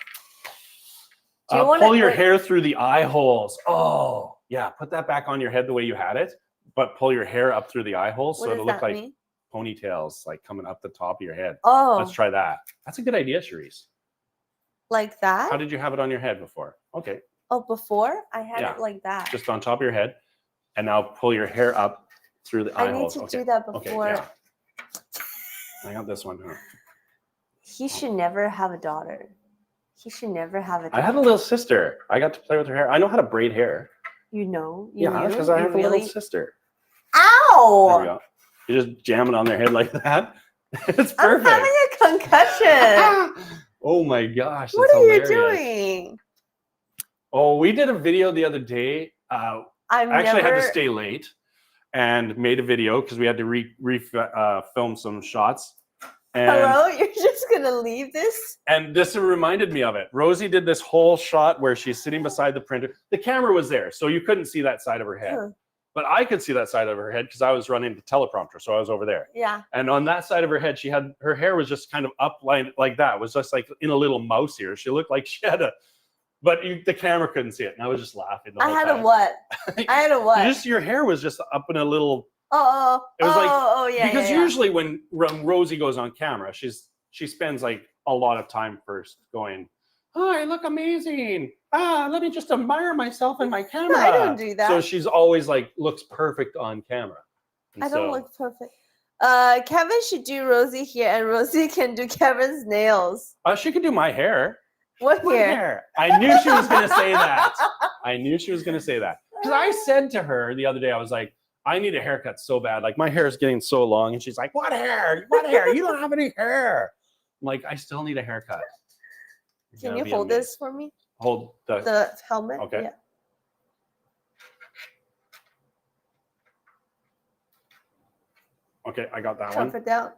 pull your hair through the eye holes. Oh, yeah. Put that back on your head the way you had it, but pull your hair up through the eye holes so it'll look like ponytails like coming up the top of your head. Oh. Let's try that. That's a good idea, Charisse. Like that? How did you have it on your head before? Okay. Oh, before? I had it like that. Just on top of your head. And now pull your hair up through the eye holes. I need to do that before. Okay, I got this one. Huh? He should never have a daughter. He should never have a daughter. I had a little sister. I got to play with her hair. I know how to braid hair. You know? Yeah, because I have a little sister. Ow! There we go. You just jam it on their head like that. It's perfect. I'm having a concussion. Oh my gosh. What are you doing? Oh, we did a video the other day. I actually had to stay late and made a video because we had to film some shots. And hello? You're just going to leave this? And this reminded me of it. Rosie did this whole shot where she's sitting beside the printer. The camera was there, so you couldn't see that side of her head. But I could see that side of her head because I was running the teleprompter, so I was over there. Yeah. And on that side of her head, her hair was just kind of up like that. It was just like in a little mouse ear. She looked like she had but the camera couldn't see it. And I was just laughing the whole time. I had a what? Your hair was just up in a little. It was yeah. Because usually when Rosie goes on camera, she spends like a lot of time first going, "Oh, I look amazing. Let me just admire myself in my camera." I don't do that. So she's always like looks perfect on camera. I don't look perfect. Kevin should do Rosie here, and Rosie can do Kevin's nails. She can do my hair. What hair? I knew she was going to say that. I knew she was going to say that. Because I said to her the other day, I was like, I need a haircut so bad. Like my hair is getting so long. And she's like, what hair? What hair? You don't have any hair. I'm like, I still need a haircut. Can you hold this for me? Hold the helmet? Okay. Yeah. Okay, I got that one. Chop it down.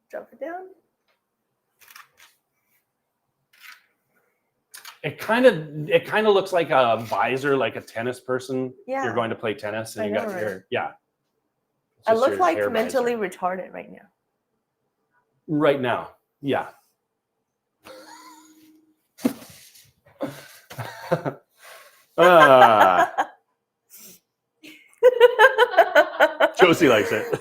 Drop it down. It kind of looks like a visor, like a tennis person. Yeah. You're going to play tennis, and you got your I look like mentally retarded right now. Right now, yeah. Josie likes it.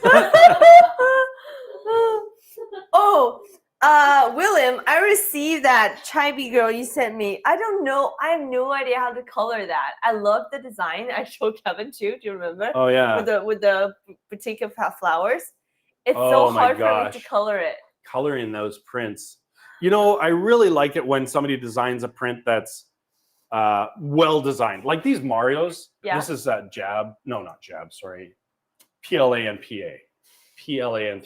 William, I received that chibi girl you sent me. I don't know. I have no idea how to color that. I love the design. I showed Kevin too. Do you remember? Oh yeah. With the boutique of flowers. It's so hard for me to color it. Coloring those prints. You know, I really like it when somebody designs a print that's well designed. Like these Marios. Yeah. This is Jab. No, not Jab. Sorry. PLANPA. PLA?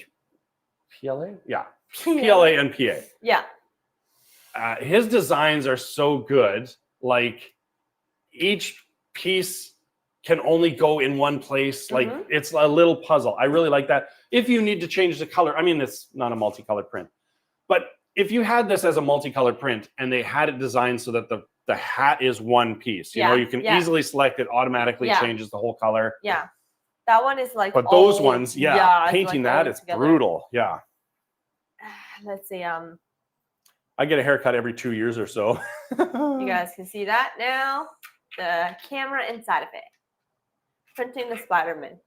Yeah. PLANPA. Yeah. His designs are so good. Like each piece can only go in one place. Like it's a little puzzle. I really like that. If you need to change the color, I mean, it's not a multicolored print, but if you had this as a multicolored print and they had it designed so that the hat is one piece, you know, you can easily select it, automatically changes the whole color. Yeah. That one is like, but those ones, painting like that, it's brutal. Yeah. Let's see. I get a haircut every 2 years or so. You guys can see that now. The camera inside of it. Printing the Spider-Man.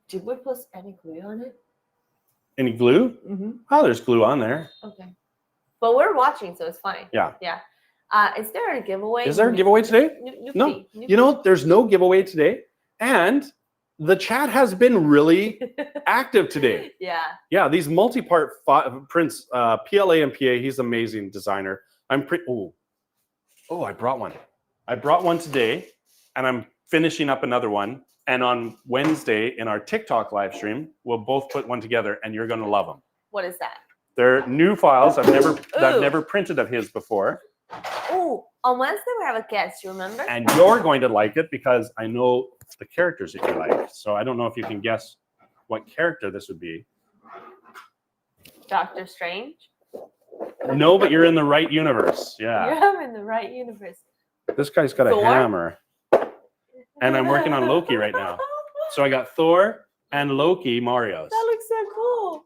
Did we put any glue on it? Any glue? Oh, there's glue on there. Okay. But we're watching, so it's fine. Yeah. Yeah. Is there a giveaway? Is there a giveaway today? No. You know, there's no giveaway today. And the chat has been really active today. Yeah. Yeah, these multi-part prints, PLANPA, he's an amazing designer. I brought one. I brought one today, and I'm finishing up another one. And on Wednesday in our TikTok live stream, we'll both put one together, and you're going to love them. What is that? They're new files I've never printed of his before. Oh, on Wednesday we have a guest, you remember? And you're going to like it because I know the characters that you like. So I don't know if you can guess what character this would be. Doctor Strange? No, but you're in the right universe. Yeah. Yeah, I'm in the right universe. This guy's got Thor? a hammer. And I'm working on Loki right now. So I got Thor and Loki Marios. That looks so cool.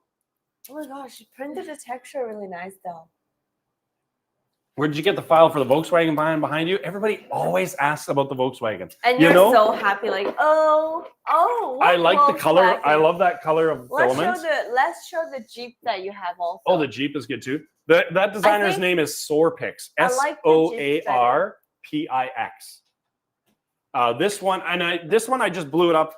Oh my gosh, you printed the texture really nice though. Where did you get the file for the Volkswagen behind you? Everybody always asks about the Volkswagen. And you're so happy, like, I like the color. I love that color of filament. Let's show the Jeep that you have also. Oh, the Jeep is good too. That designer's name is Soarpix. SOARPIX. This one, I just blew it up.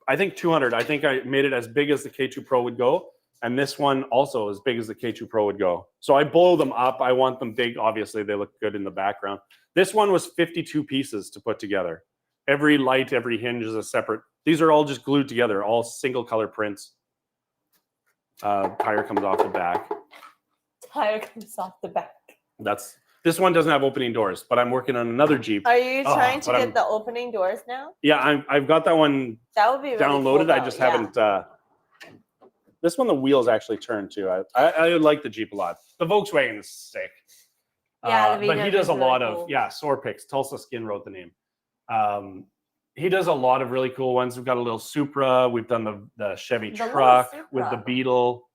I think 200. I think I made it as big as the K2 Pro would go. And this one also as big as the K2 Pro would go. So I blow them up. I want them big. Obviously, they look good in the background. This one was 52 pieces to put together. Every light, every hinge is a separate. These are all just glued together, all single color prints. Tire comes off the back. Tire comes off the back. This one doesn't have opening doors, but I'm working on another Jeep. Are you trying to get the opening doors now? Yeah, I've got that one that would be really downloaded. Cool, I just haven't. This one, the wheels actually turn too. I like the Jeep a lot. The Volkswagen is sick. Yeah, but he does a lot of Soarpix. Tulsa Skin wrote the name. He does a lot of really cool ones. We've got a little Supra. We've done the Chevy truck with the Beetle.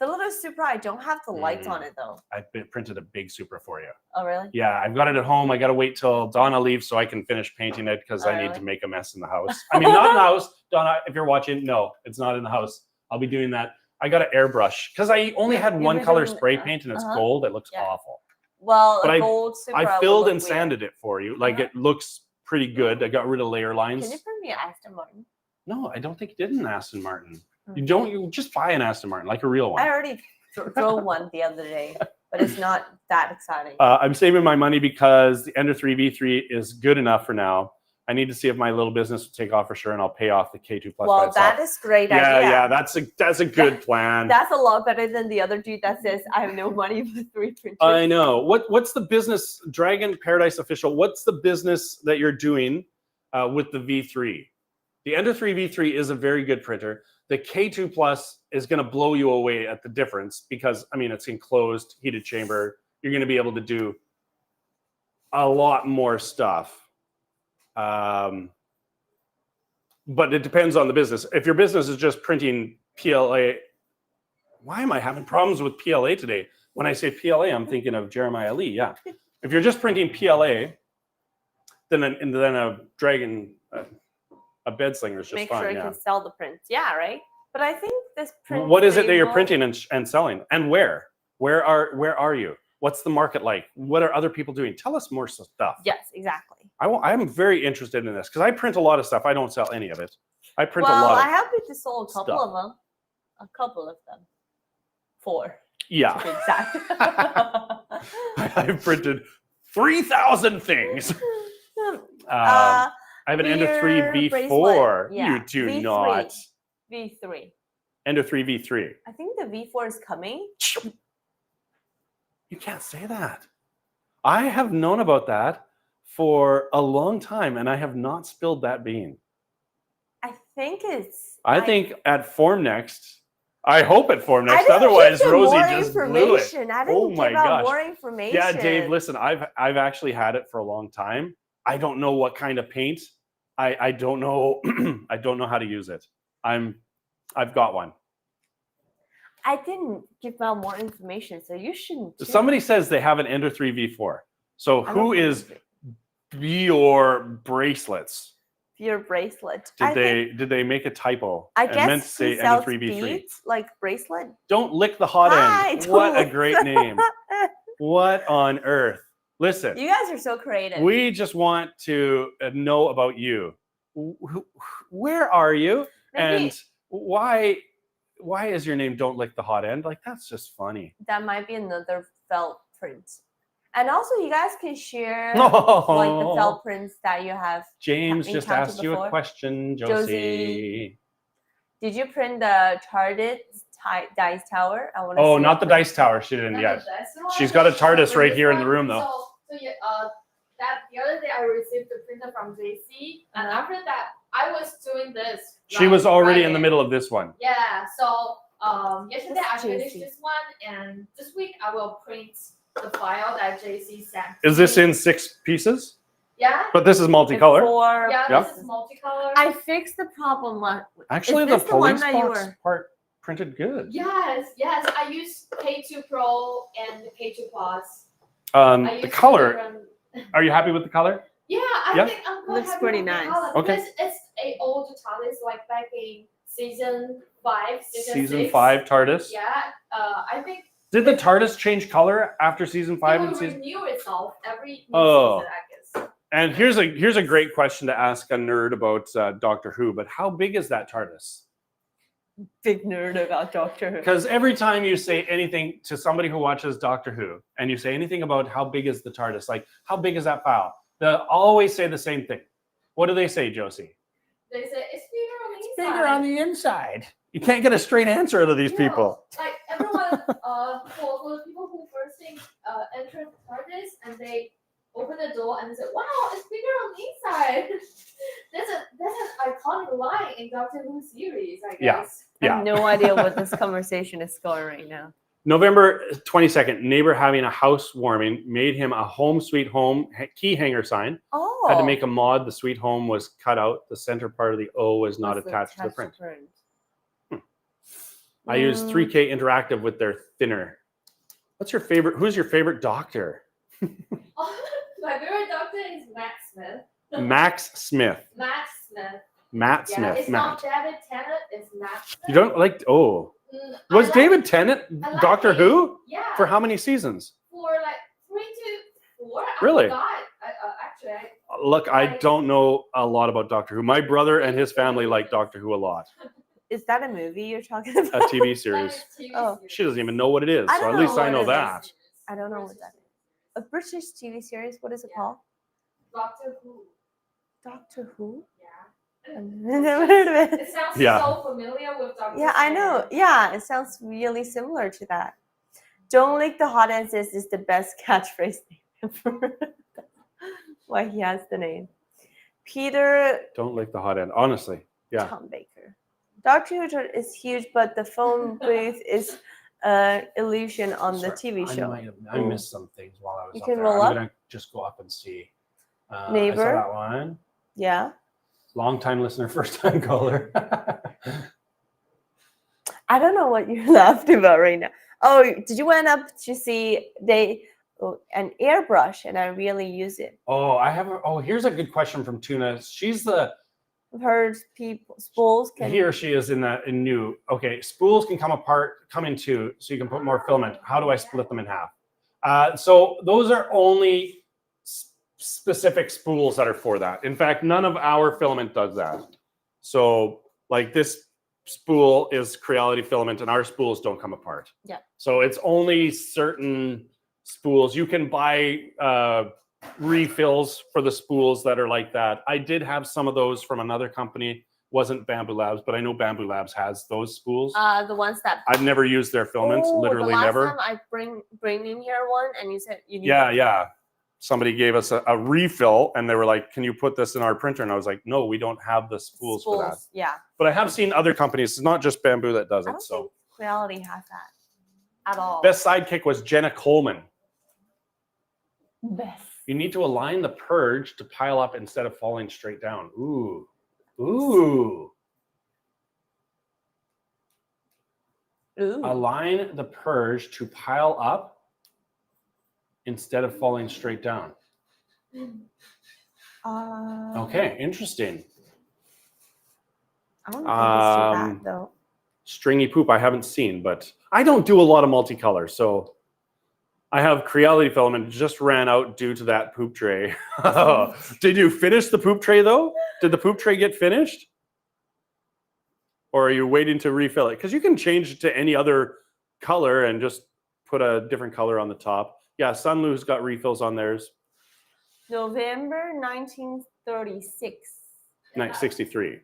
The little Supra, I don't have the lights on it though. I printed a big Supra for you. Oh really? Yeah, I've got it at home. I got to wait till Donna leaves so I can finish painting it because I need to make a mess in the house. I mean, not in the house, Donna. If you're watching, no, it's not in the house. I'll be doing that. I got to airbrush because I only had one color spray paint and it's gold. It looks awful. Well, but gold Supra I filled and sanded it for you. Like it looks pretty good. I got rid of layer lines. Can you print me an Aston Martin? No, I don't think you did an Aston Martin. You just buy an Aston Martin like a real one. I already drove one the other day, but it's not that exciting. I'm saving my money because the Ender 3 V3 is good enough for now. I need to see if my little business will take off for sure, and I'll pay off the K2 Plus. Well, that is great idea. Yeah, that's a good plan. That's a lot better than the other dude that says I have no money for 3 printers. I know. What's the business, Dragon Paradise Official? What's the business that you're doing with the V3? The Ender 3 V3 is a very good printer. The K2 Plus is going to blow you away at the difference because, I mean, it's enclosed, heated chamber. You're going to be able to do a lot more stuff. But it depends on the business. If your business is just printing PLA, why am I having problems with PLA today? When I say PLA, I'm thinking of Jeremiah Lee. Yeah. If you're just printing PLA, then a dragon, a bed slinger is just Make fine. sure you can sell the prints. Yeah, right. But I think this print. What is it that you're printing and selling, and where? Where are you? What's the market like? What are other people doing? Tell us more stuff. Yes, exactly. I'm very interested in this because I print a lot of stuff. I don't sell any of it. I print a lot. Well, I have to sold a couple of them. A couple of them. 4. Yeah. To be exact. I've printed 3,000 things. I have an Ender 3 V4. Yeah. You do V3. not. V3. Ender 3 V3. I think the V4 is coming. You can't say that. I have known about that for a long time, and I have not spilled that bean. I think it's. I think at Formnext. I hope at Formnext. Otherwise, Rosie just blew it. I didn't give out more information. Yeah, Dave. Listen, I've actually had it for a long time. I don't know what kind of paint. I don't know. I don't know how to use it. I've got one. I didn't give out more information, so you shouldn't. Somebody says they have an Ender 3 V4. So who is your bracelets? Your bracelet. Did they make a typo? I guess meant to say Ender 3 V3. Like bracelet. Don't lick the hot end. What a great name. What on earth? Listen. You guys are so creative. We just want to know about you. Where are you? Maybe. And why is your name Don't Lick the Hot End? Like, that's just funny. That might be another felt print. And also, you guys can share like the felt prints that you have. James just asked you a question, Josie. Did you print the TARDIS dice tower? I want to. Oh, not the dice tower. She didn't yet. She's got a TARDIS right here in the room, though. So yeah, the other day I received the printer from JC, and after that I was doing this. She was already in the middle of this one. Yeah. So yesterday I finished this one, and this week I will print the file that JC sent. Is this in 6 pieces? Yeah. But this is multicolor. This is multicolor. I fixed the problem. Actually, the police box part printed good. Yes. I use K2 Pro and K2 Plus. The color. Are you happy with the color? Yeah, I think I'm quite looks happy pretty with the nice. color Okay. because it's a old TARDIS, like back in season 5, season 6. 5 TARDIS. Yeah, I think. Did the TARDIS change color after season 5 and season? It will renew itself every new season, I guess. And here's a great question to ask a nerd about Doctor Who. But how big is that TARDIS? Big nerd about Doctor Who. Because every time you say anything to somebody who watches Doctor Who, and you say anything about how big is the TARDIS, like how big is that file, they'll always say the same thing. What do they say, Josie? They say it's bigger on the It's inside. bigger on the inside. You can't get a straight answer out of these people. Like everyone, for the people who first thing enter TARDIS and they open the door and they say, "Wow, it's bigger on the inside." That's an iconic line in Doctor Who series, I guess. I have no idea what this conversation is going right now. November 22nd, neighbor having a housewarming made him a home sweet home key hanger sign. Oh. Had to make a mod. The sweet home was cut out. The center part of the O was not attached to the print. I used 3K Interactive with their thinner. What's your favorite? Who's your favorite doctor? My favorite doctor is Matt Smith. Max Smith. Matt Smith. Matt Yeah, Smith. it's not David Tennant, it's Matt Smith. You don't like? Oh, was David Tennant Doctor Who? Yeah. For how many seasons? For like 3 to 4. Really? I forgot. Actually, Look, I don't know a lot about Doctor Who. My brother and his family like Doctor Who a lot. Is that a movie you're talking about? A TV series. Oh. She doesn't even know what it is, I so don't at least know I know what it that. I don't know what that is. A British TV series? What is it called? Doctor Who. Doctor Who? Yeah. I've never heard of it. It sounds Yeah. so familiar with Doctor Yeah, I know. Yeah, it sounds really similar to that. Don't lick the hot end says is the best catchphrase name ever. Why he has the name. Peter Don't lick the hot end. Honestly, yeah. Tom Baker. Dr. Who is huge, but the phone booth is illusion on the TV show. I missed some things while I was You up can there. roll I'm up. gonna just go up and see. I Neighbor. saw that one. Yeah. Long time listener, first time caller. I don't know what you're laughing about right now. Oh, did you went up to see an airbrush and I really use it? Here's a good question from Tuna. She's the I've heard people spools can. He or she is in new. Okay, spools can come in two, so you can put more filament. How do I split them in half? So those are only specific spools that are for that. In fact, none of our filament does that. So like this spool is Creality filament and our spools don't come apart. Yeah. So it's only certain spools. You can buy refills for the spools that are like that. I did have some of those from another company. Wasn't Bamboo Labs, but I know Bamboo Labs has those spools. The ones that I've never used their filaments, literally never. The last time I bring in here one, and you said you need. Yeah. Somebody gave us a refill, and they were like, "Can you put this in our printer?" And I was like, "No, we don't have the spools for that." Yeah. But I have seen other companies. It's not just Bamboo that does it. I don't think Creality has that at all. Best sidekick was Jenna Coleman. Best. You need to align the purge to pile up instead of falling straight down. Ooh. Align the purge to pile up instead of falling straight down. Okay, interesting. I don't think it's that though. Stringy poop I haven't seen, but I don't do a lot of multicolor, so I have Creality filament. Just ran out due to that poop tray. Did you finish the poop tray though? Did the poop tray get finished? Or are you waiting to refill it? Because you can change it to any other color and just put a different color on the top. Yeah, Sunlu's got refills on theirs. November 1936. 1963.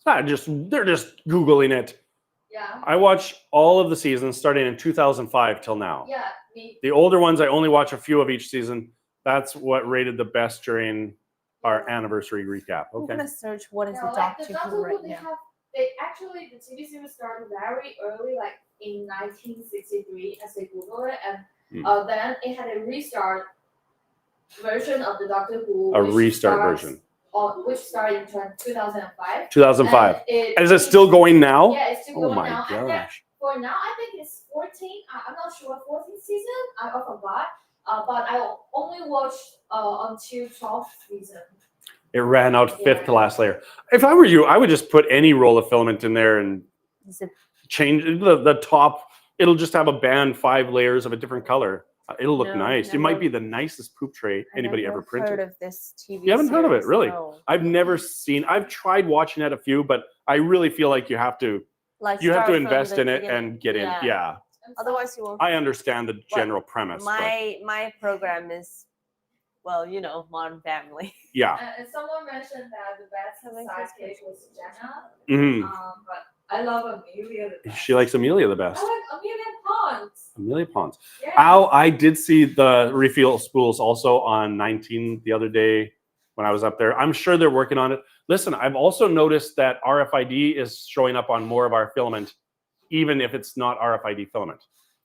They're just Googling it. Yeah. I watch all of the seasons starting in 2005 till now. Yeah, me. The older ones, I only watch a few of each season. That's what rated the best during our anniversary recap. I'm Okay. gonna search what is Yeah, the like Doctor the Who right they now. have the TV series started very early, like in 1963, as they Google it, and then it had a restart version of the Doctor Who. A restart version. Which started in 2005. 2005. Is it still going now? Yeah, it's still going now. Oh my And then gosh. for now, I think it's 14. I'm not sure 14th season. I forgot. But I only watched until 12th season. It ran out fifth to last layer. If I were you, I would just put any roll of filament in there and change the top. It'll just have a band 5 layers of a different color. It'll look nice. It might be the nicest poop tray anybody ever printed. I've heard of this TV You haven't heard of it, really? No. I've never seen. I've tried watching it a few, but I really feel like you have to invest in it and get in. Yeah. Otherwise, you won't. I understand the general premise. My program is, Modern Family. Yeah. And someone mentioned that the best sidekick was Jenna. Mm-hmm. But I love Amelia the best. She likes Amelia the best. I like Amelia Pons. Amelia Pons. Yeah. I did see the refill spools also on 19 the other day when I was up there. I'm sure they're working on it. Listen, I've also noticed that RFID is showing up on more of our filament, even if it's not RFID filament.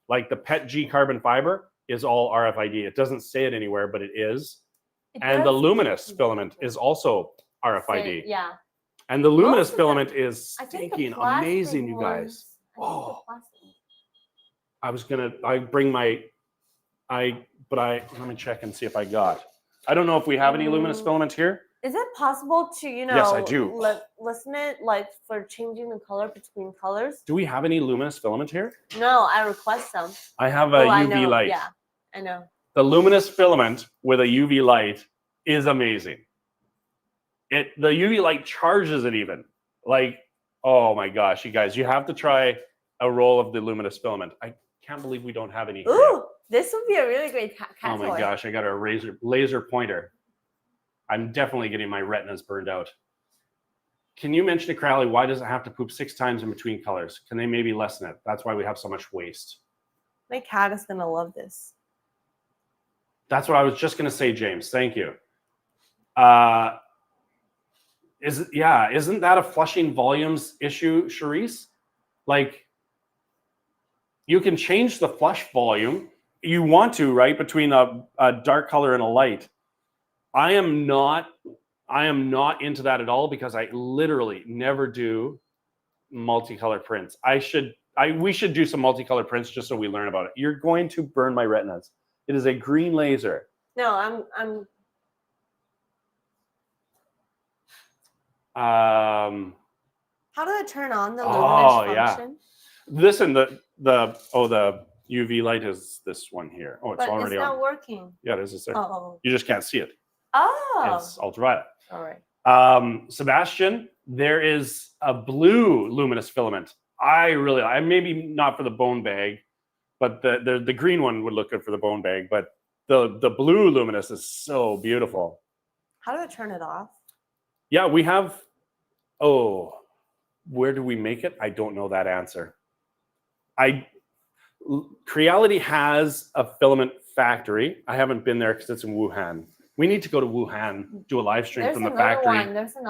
Like the PET G carbon fiber is all RFID. It doesn't say it anywhere, but it is. And the luminous filament is also RFID. Yeah. And the luminous filament is stinking amazing, you guys. Oh. Let me check and see if I got. I don't know if we have any luminous filament here. Is it possible to, Yes, I do. listen it like for changing the color between colors? Do we have any luminous filament here? No, I request some. I have a UV light. Yeah, I know. The luminous filament with a UV light is amazing. The UV light charges it even. Like, oh my gosh, you guys, you have to try a roll of the luminous filament. I can't believe we don't have any here. Ooh, this would be a really great cat Oh my gosh, I got a laser pointer. I'm definitely getting my retinas burned out. Can you mention to Crowley, why does it have to poop 6 times in between colors? Can they maybe lessen it? That's why we have so much waste. My cat is gonna love this. That's what I was just gonna say, James. Thank you. Isn't that a flushing volumes issue, Charisse? Like, you can change the flush volume. You want to, right? Between a dark color and a light. I am not into that at all because I literally never do multicolor prints. We should do some multicolor prints just so we learn about it. You're going to burn my retinas. It is a green laser. No, I'm. How do I turn on the luminous function? Listen, the UV light is this one here. Oh, it's already on. It's not working. Yeah, it is. It's there. Oh. You just can't see it. Oh. It's ultraviolet. All right. Sebastian, there is a blue luminous filament. I maybe not for the bone bag, but the green one would look good for the bone bag. But the blue luminous is so beautiful. How do I turn it off? Yeah, we have. Oh, where do we make it? I don't know that answer. Creality has a filament factory. I haven't been there because it's in Wuhan. We need to go to Wuhan, do a live stream from the factory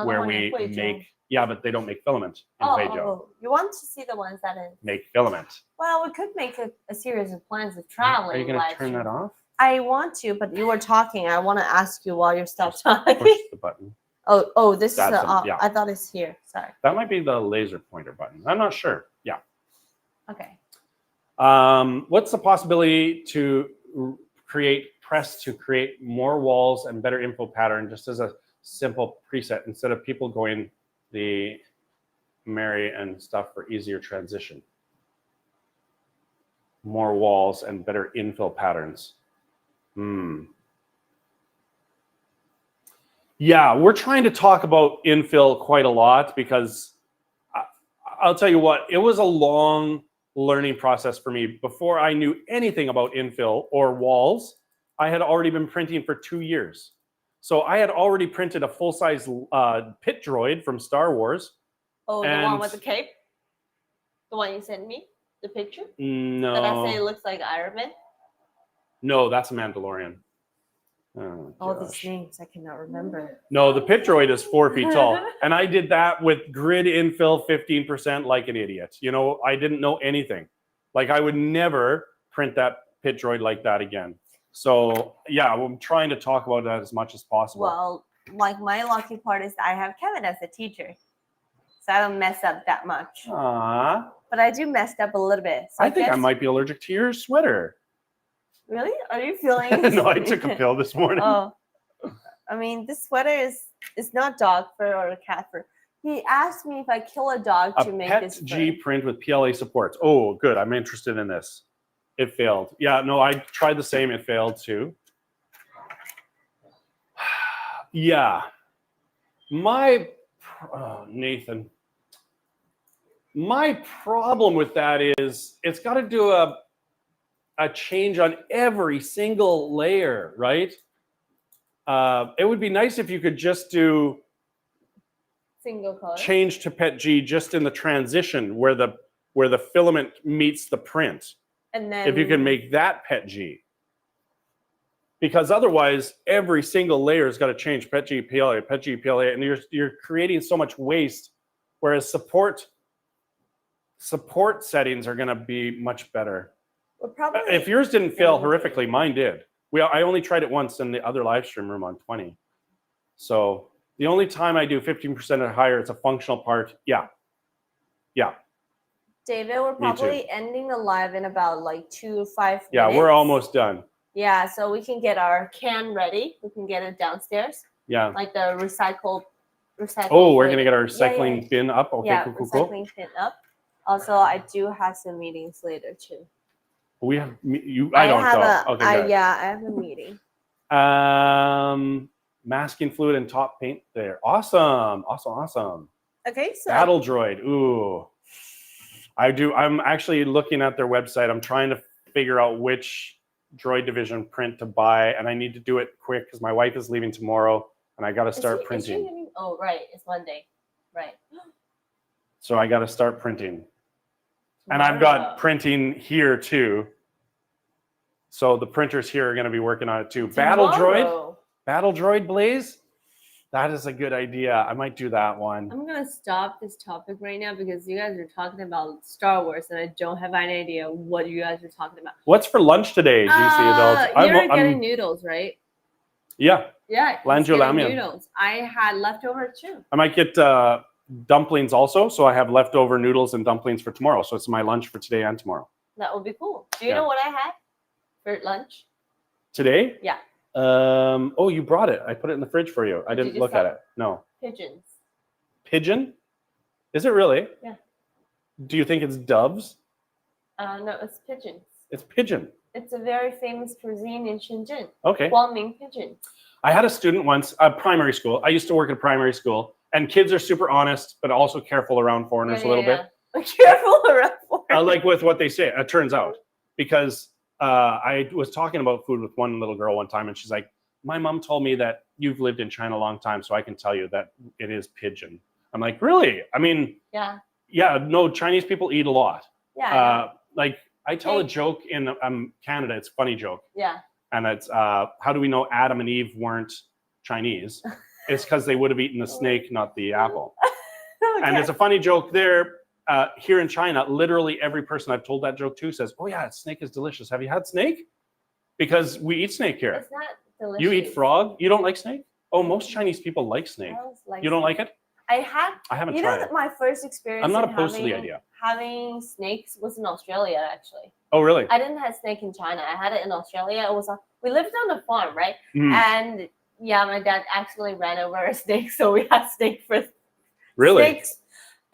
where we make. Yeah, but they don't make filament in Huizhou. Oh, you want to see the ones that make filament? Well, we could make a series of plans of traveling. Are you going to turn that off? I want to, but you were talking. I want to ask you while you're still talking. Push the button. Oh, this is off. Yeah. I thought it's here. Sorry. That might be the laser pointer button. I'm not sure. Yeah. Okay. What's the possibility to create more walls and better info pattern just as a simple preset instead of people going the Mary and stuff for easier transition? More walls and better infill patterns. Yeah, we're trying to talk about infill quite a lot because I'll tell you what, it was a long learning process for me. Before I knew anything about infill or walls, I had already been printing for 2 years. So I had already printed a full-size pit droid from Star Wars. Oh, the one with the cape? The one you sent me? The picture? No. That I say it looks like Iron Man? No, that's a Mandalorian. All these names I cannot remember. No, the pit droid is 4 feet tall. And I did that with grid infill 15% like an idiot. You know, I didn't know anything. Like, I would never print that pit droid like that again. So, yeah, I'm trying to talk about that as much as possible. Well, like, my lucky part is I have Kevin as a teacher. So I don't mess up that much. Aww. But I do mess up a little bit. So I think I might be allergic to your sweater. Really? Are you feeling? No, I took a pill this morning. Oh, I mean, this sweater is not dog fur or cat fur. He asked me if I kill a dog to make this fur. G print with PLA supports. Oh, good. I'm interested in this. It failed. Yeah, no, I tried the same. It failed too. Yeah. Nathan. My problem with that is it's got to do a change on every single layer, right? It would be nice if you could just do single color change to PET G just in the transition where the filament meets the print. And then if you can make that PET G. Because otherwise every single layer has got to change PET G, PLA, PET G, PLA, and you're creating so much waste, whereas support settings are going to be much better. Well, probably if yours didn't fail horrifically, mine did. I only tried it once in the other live stream room on 20. So the only time I do 15% or higher, it's a functional part. Yeah. David, we're probably ending the live in about like 2 to 5 minutes. Yeah, we're almost done. Yeah, so we can get our can ready. We can get it downstairs. Yeah. Like the recycle. Oh, we're gonna get our recycling bin up. Okay, yeah, cool. Recycling bin up. Also, I do have some meetings later too. We have you. I don't know. Okay, I have a meeting. Masking fluid and top paint there. Awesome. Okay, so Battle Droid. Ooh, I'm actually looking at their website. I'm trying to figure out which Droid Division print to buy, and I need to do it quick because my wife is leaving tomorrow, and I got to start printing. Oh, right. It's Monday. Right. So I got to start printing. And I've got printing here too. So the printers here are going to be working on it too. Battle Droid Blaze. That is a good idea. I might do that one. I'm gonna stop this topic right now because you guys are talking about Star Wars and I don't have any idea what you guys are talking about. What's for lunch today, GC adults? You're getting noodles, right? Yeah. Yeah. Noodles. I had leftover too. I might get dumplings also, so I have leftover noodles and dumplings for tomorrow. So it's my lunch for today and tomorrow. That would be cool. Do you know what I had for lunch? Today? Yeah. Oh, you brought it. I put it in the fridge for you. I didn't look at it. No. Pigeons. Pigeon? Is it really? Yeah. Do you think it's doves? No, it's pigeons. It's pigeon. It's a very famous cuisine in Shenzhen. Okay. Guangming pigeon. I had a student once, primary school. I used to work at a primary school, and kids are super honest, but also careful around foreigners a little bit. Careful around foreigners. Like with what they say, it turns out. Because I was talking about food with one little girl one time, and she's like, my mom told me that you've lived in China a long time, so I can tell you that it is pigeon. I'm like, really? I mean, yeah, no, Chinese people eat a lot. Yeah. Like, I tell a joke in Canada, it's a funny joke. Yeah. And it's, how do we know Adam and Eve weren't Chinese? It's because they would have eaten the snake, not the apple. Okay. And it's a funny joke there. Here in China, literally every person I've told that joke to says, oh yeah, snake is delicious. Have you had snake? Because we eat snake here. It's not delicious. You eat frog? You don't like snake? Oh, most Chinese people like snake. You don't like it? I haven't tried it. You know that my first experience I'm not opposed to the idea. Having snakes was in Australia, actually. Oh, really? I didn't have snake in China. I had it in Australia. It was we lived on a farm, right? Mm. And yeah, my dad actually ran over a snake, so we had snake for really. Snakes.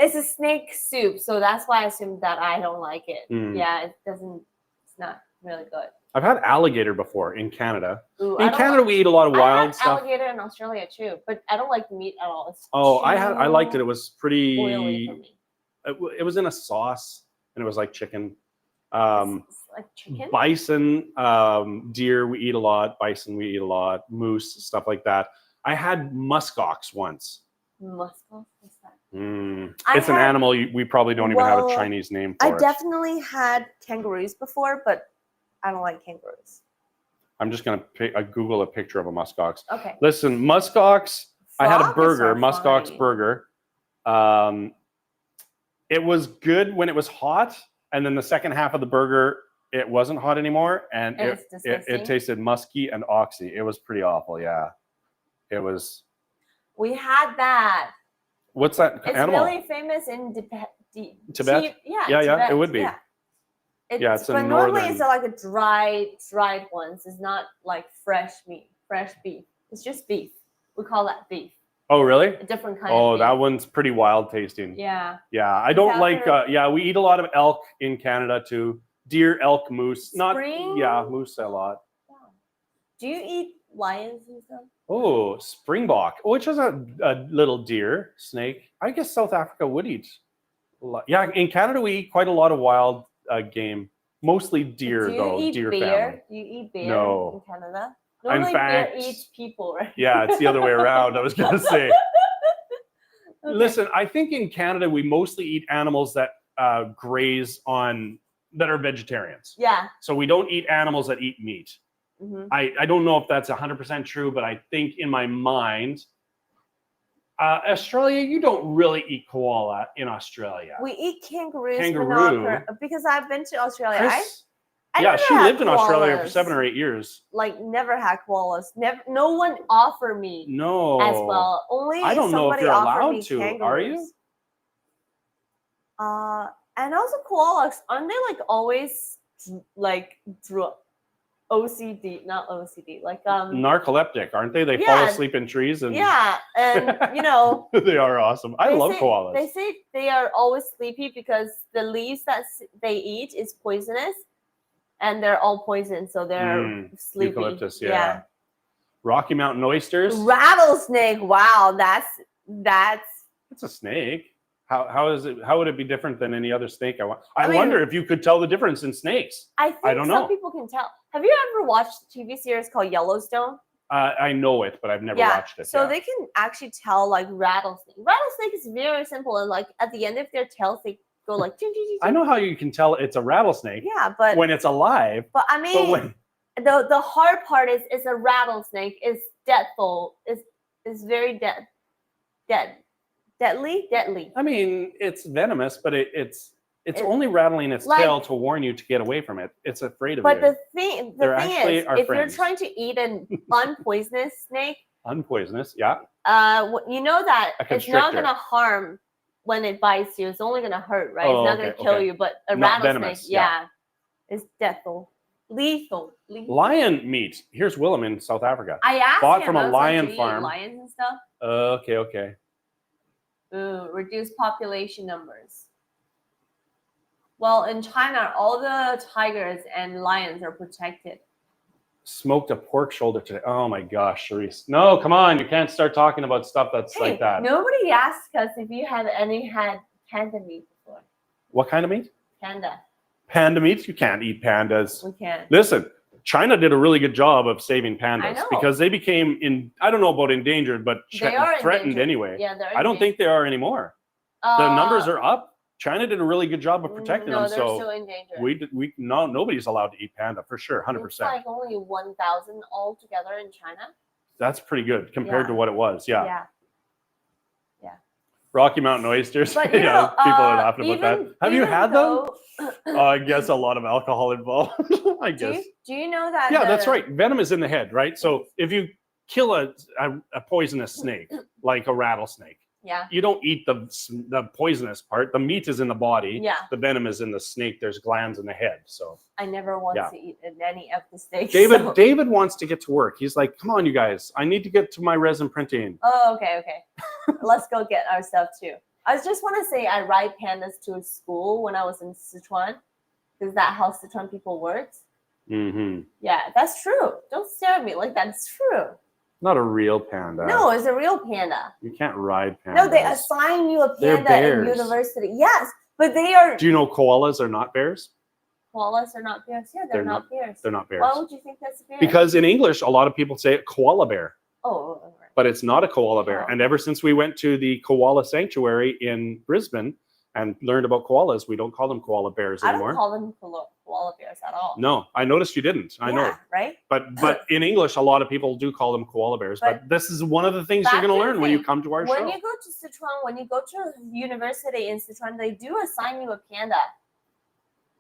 It's a snake soup, so that's why I assumed that I don't like it. Mm. Yeah, it's not really good. I've had alligator before in Canada. Ooh, in Canada, we eat a lot of wild stuff. Alligator in Australia too, but I don't like meat at all. I liked it. It was pretty oily for me. It was in a sauce, and it was like chicken. It's like chicken? Bison, deer, we eat a lot. Bison, we eat a lot. Moose, stuff like that. I had muskox once. Muskox? What's that? It's an animal we probably don't even have a Chinese name for. I definitely had kangaroos before, but I don't like kangaroos. I'm just going to Google a picture of a muskox. Okay. Listen, muskox, I had a burger, muskox burger. It was good when it was hot, and then the second half of the burger, it wasn't hot anymore, and it tasted musky and oxy. It was pretty awful, yeah. It was. We had that. What's that animal? It's really famous in Tibet. Tibet? Yeah, Tibet. It would be. Yeah. It's but normally it's like a dried ones. It's not like fresh meat, fresh beef. It's just beef. We call that beef. Oh, really? A different kind of beef. That one's pretty wild tasting. Yeah. Yeah, I don't like, we eat a lot of elk in Canada too. Deer, elk, moose. Moose a lot. Yeah. Do you eat lions and stuff? Oh, springbok, which is a little deer, snake. I guess South Africa would eat. Yeah, in Canada we eat quite a lot of wild game, mostly deer though. Deer family. Do you eat bear in Canada? Normally bear eats people, right? Yeah, it's the other way around. I was gonna say. Okay. Listen, I think in Canada we mostly eat animals that graze on that are vegetarians. Yeah. So we don't eat animals that eat meat. Mm-hmm. I don't know if that's 100% true, but I think in my mind, Australia, you don't really eat koala in Australia. We eat kangaroos. Because I've been to Australia. She lived in Australia for 7 or 8 years. Like never had koalas. Never. No one offered me. No. As well. Only I don't know if you're allowed to. Kangaroos. Are you? And also koalas, aren't they like always like OCD, not OCD, like narcoleptic, aren't they? They fall asleep in trees and and you know they are awesome. I love koalas. They say they are always sleepy because the leaves that they eat is poisonous, and they're all poison, so they're sleepy. Eucalyptus, yeah. Rocky Mountain oysters. Rattlesnake. Wow, that's. It's a snake. How would it be different than any other snake? I wonder if you could tell the difference in snakes. I don't know. Some people can tell. Have you ever watched a TV series called Yellowstone? I know it, but I've never watched it. So they can actually tell like rattlesnake. Rattlesnake is very simple, and like at the end of their tails, they go like. I know how you can tell it's a rattlesnake. Yeah, but when it's alive. But I mean, the hard part is a rattlesnake is deathful. It's very deadly. I mean, it's venomous, but it's only rattling its tail to warn you to get away from it. It's afraid of you. But the thing is, if friends. you're trying to eat an unpoisonous snake, unpoisonous, yeah. You know that it's not gonna harm when it bites you. It's only gonna hurt, right? Oh, it's not gonna kill you. But a not rattlesnake, venomous, is lethal. Lion meat. Here's Willem in South Africa. I asked bought him, from a lion like, farm. Lions and stuff. Okay. Ooh, reduce population numbers. Well, in China, all the tigers and lions are protected. Smoked a pork shoulder today. Oh my gosh, Charisse. No, come on. You can't start talking about stuff that's like that. Nobody asked us if you had had panda meat before. What kind of meat? Panda. Panda meat? You can't eat pandas. We can't. Listen, China did a really good job of saving pandas I know. because they became I don't know about endangered, but they are threatened endangered. anyway. Yeah, they're I don't think they are anymore. The numbers are up. China did a really good job of protecting them. No, they're so still endangered. nobody's allowed to eat panda for sure, 100%. It's like only 1,000 altogether in China. That's pretty good compared to what it was. Yeah. Rocky Mountain oysters. But, people are laughing about that. Have you had them? I guess a lot of alcohol involved. I guess. Do you know that? Yeah, that's right. Venom is in the head, right? So if you kill a poisonous snake, like a rattlesnake, you don't eat the poisonous part. The meat is in the body. Yeah. The venom is in the snake. There's glands in the head. So I never want to eat any of the snakes. David wants to get to work. He's like, come on, you guys. I need to get to my resin printing. Oh, okay. Let's go get our stuff too. I just want to say I ride pandas to school when I was in Sichuan. Is that how Sichuan people worked? Mm-hmm. Yeah, that's true. Don't stare at me like that. It's true. Not a real panda. No, it's a real panda. You can't ride pandas. No, they assign you a panda in university. Yes, but they are. Do you know koalas are not bears? Koalas are not bears. Yeah, they're not bears. They're not bears. Why would you think that's a bear? Because in English, a lot of people say koala bear. Oh. Right. But it's not a koala bear. And ever since we went to the koala sanctuary in Brisbane and learned about koalas, we don't call them koala bears anymore. I don't call them koala bears at all. No, I noticed you didn't. I know. Right? But in English, a lot of people do call them koala bears. But this is one of the things you're going to learn when you come to our show. When you go to Sichuan, when you go to university in Sichuan, they do assign you a panda.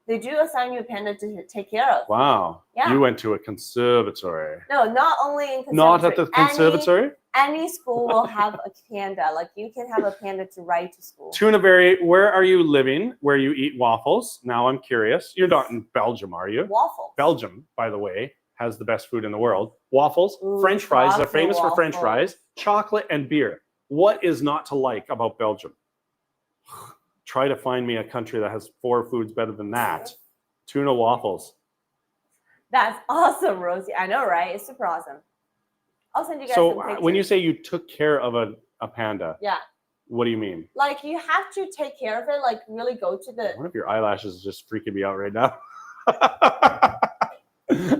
They do assign you a panda to take care of. Wow. Yeah. You went to a conservatory. No, not only in conservatory. Not at the conservatory? Any school will have a panda. Like you can have a panda to ride to school. Tuna Berry, where are you living? Where you eat waffles? Now I'm curious. You're not in Belgium, are you? Waffles. Belgium, by the way, has the best food in the world. Waffles, French fries. They're famous for French fries, chocolate, and beer. What is not to like about Belgium? Try to find me a country that has 4 foods better than that. Tuna waffles. That's awesome, Rosie. I know, right? It's super awesome. I'll send you guys some pictures. So when you say you took care of a panda, what do you mean? Like you have to take care of it, like really go to the... One of your eyelashes is just freaking me out right now. I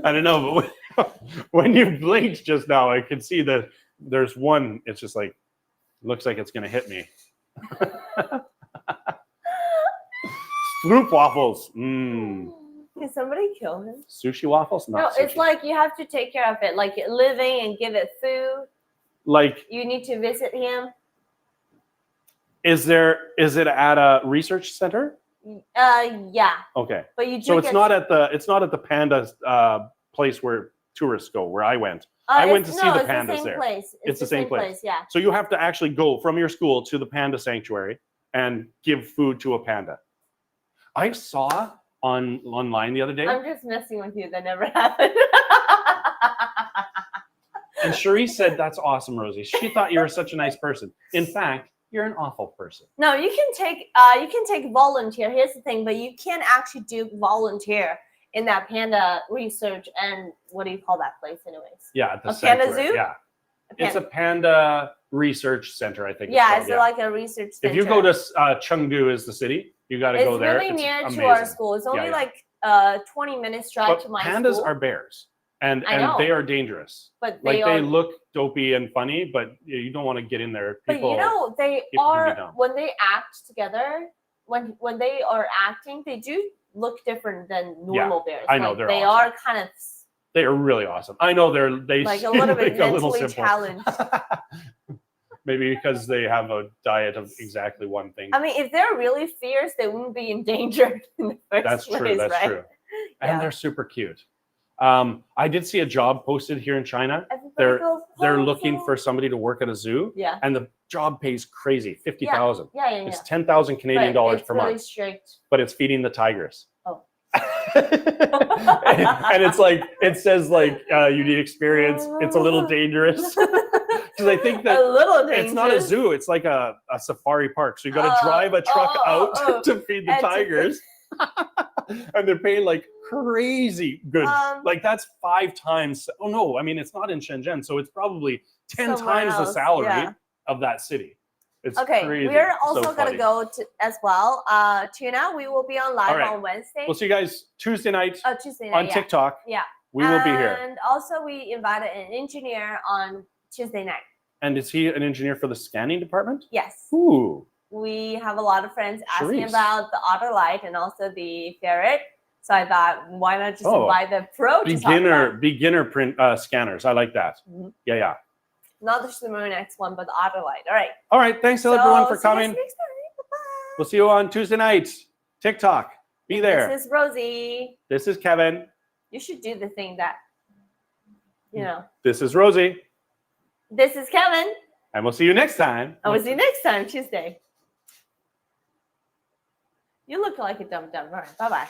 don't know, but when you blinked just now, I could see that there's one, it's just like, looks like it's going to hit me. Stroop waffles. Can somebody kill him? Sushi waffles? No, it's like you have to take care of it, like living and give it food. Like you need to visit him. Is it at a research center? Yeah. Okay. But you do so it's not at the panda place where tourists go, where I went. I went to see the pandas there. It's the same place. Yeah. So you have to actually go from your school to the panda sanctuary and give food to a panda. I saw online the other day. I'm just messing with you. That never happened. And Cherie said, "That's awesome, Rosie." She thought you were such a nice person. In fact, you're an awful person. No, you can take volunteer. Here's the thing, but you can't actually do volunteer in that panda research and what do you call that place, anyways? Yeah, at the panda zoo. Yeah, it's a panda research center, I think. Yeah, it's like a research center. If you go to Chengdu, is the city, you got to go there. It's really near to our school. It's only like 20 minutes drive to my school. Pandas are bears, and they are dangerous. But they look dopey and funny, but you don't want to get in there. People, but they are when they act together. When they are acting, they do look different than normal bears. I know they are kind of They are really awesome. I know they like a seem little bit like a little mentally simple. challenged. Maybe because they have a diet of exactly one thing. I mean, if they're really fierce, they wouldn't be endangered in the first That's place, true. That's right? true. And Yeah. they're super cute. I did see a job posted here in China. Everybody goes, They're "Oh, looking so-" for somebody to work at a zoo. Yeah. And the job pays crazy, 50,000. Yeah. It's 10,000 Canadian dollars per really month. Strict. But it's feeding the tigers. Oh. And it's like it says like you need experience. It's a little dangerous because I think that a little dangerous. it's not a zoo. It's like a safari park. So you got to drive a truck out to feed the tigers, and they're paying like crazy good. Like that's 5 times. Oh no, I mean it's not in Shenzhen, so it's probably 10 times the salary of that city. It's crazy. We're also so gonna go to as well. Tuna, we will be on live on Wednesday. We'll see you guys Tuesday night. Tuesday night on TikTok. Yeah. We will be here. And also we invited an engineer on Tuesday night. And is he an engineer for the scanning department? Yes. Ooh. We have a lot of friends asking Charisse. about the otter light and also the ferret. So I thought, why not just invite the pro beginner print scanners. I like that. Mm-hmm. Yeah. Not the Shimmer next one, but the otter light. All right. All right. Thanks everyone for coming. Next time. Bye-bye. We'll see you on Tuesday night. TikTok. Be there. This is Rosie. This is Kevin. You should do the thing that, you know. This is Rosie. This is Kevin. And we'll see you next time. And we'll see you next time, Tuesday. You look like a dumb. All right. Bye-bye.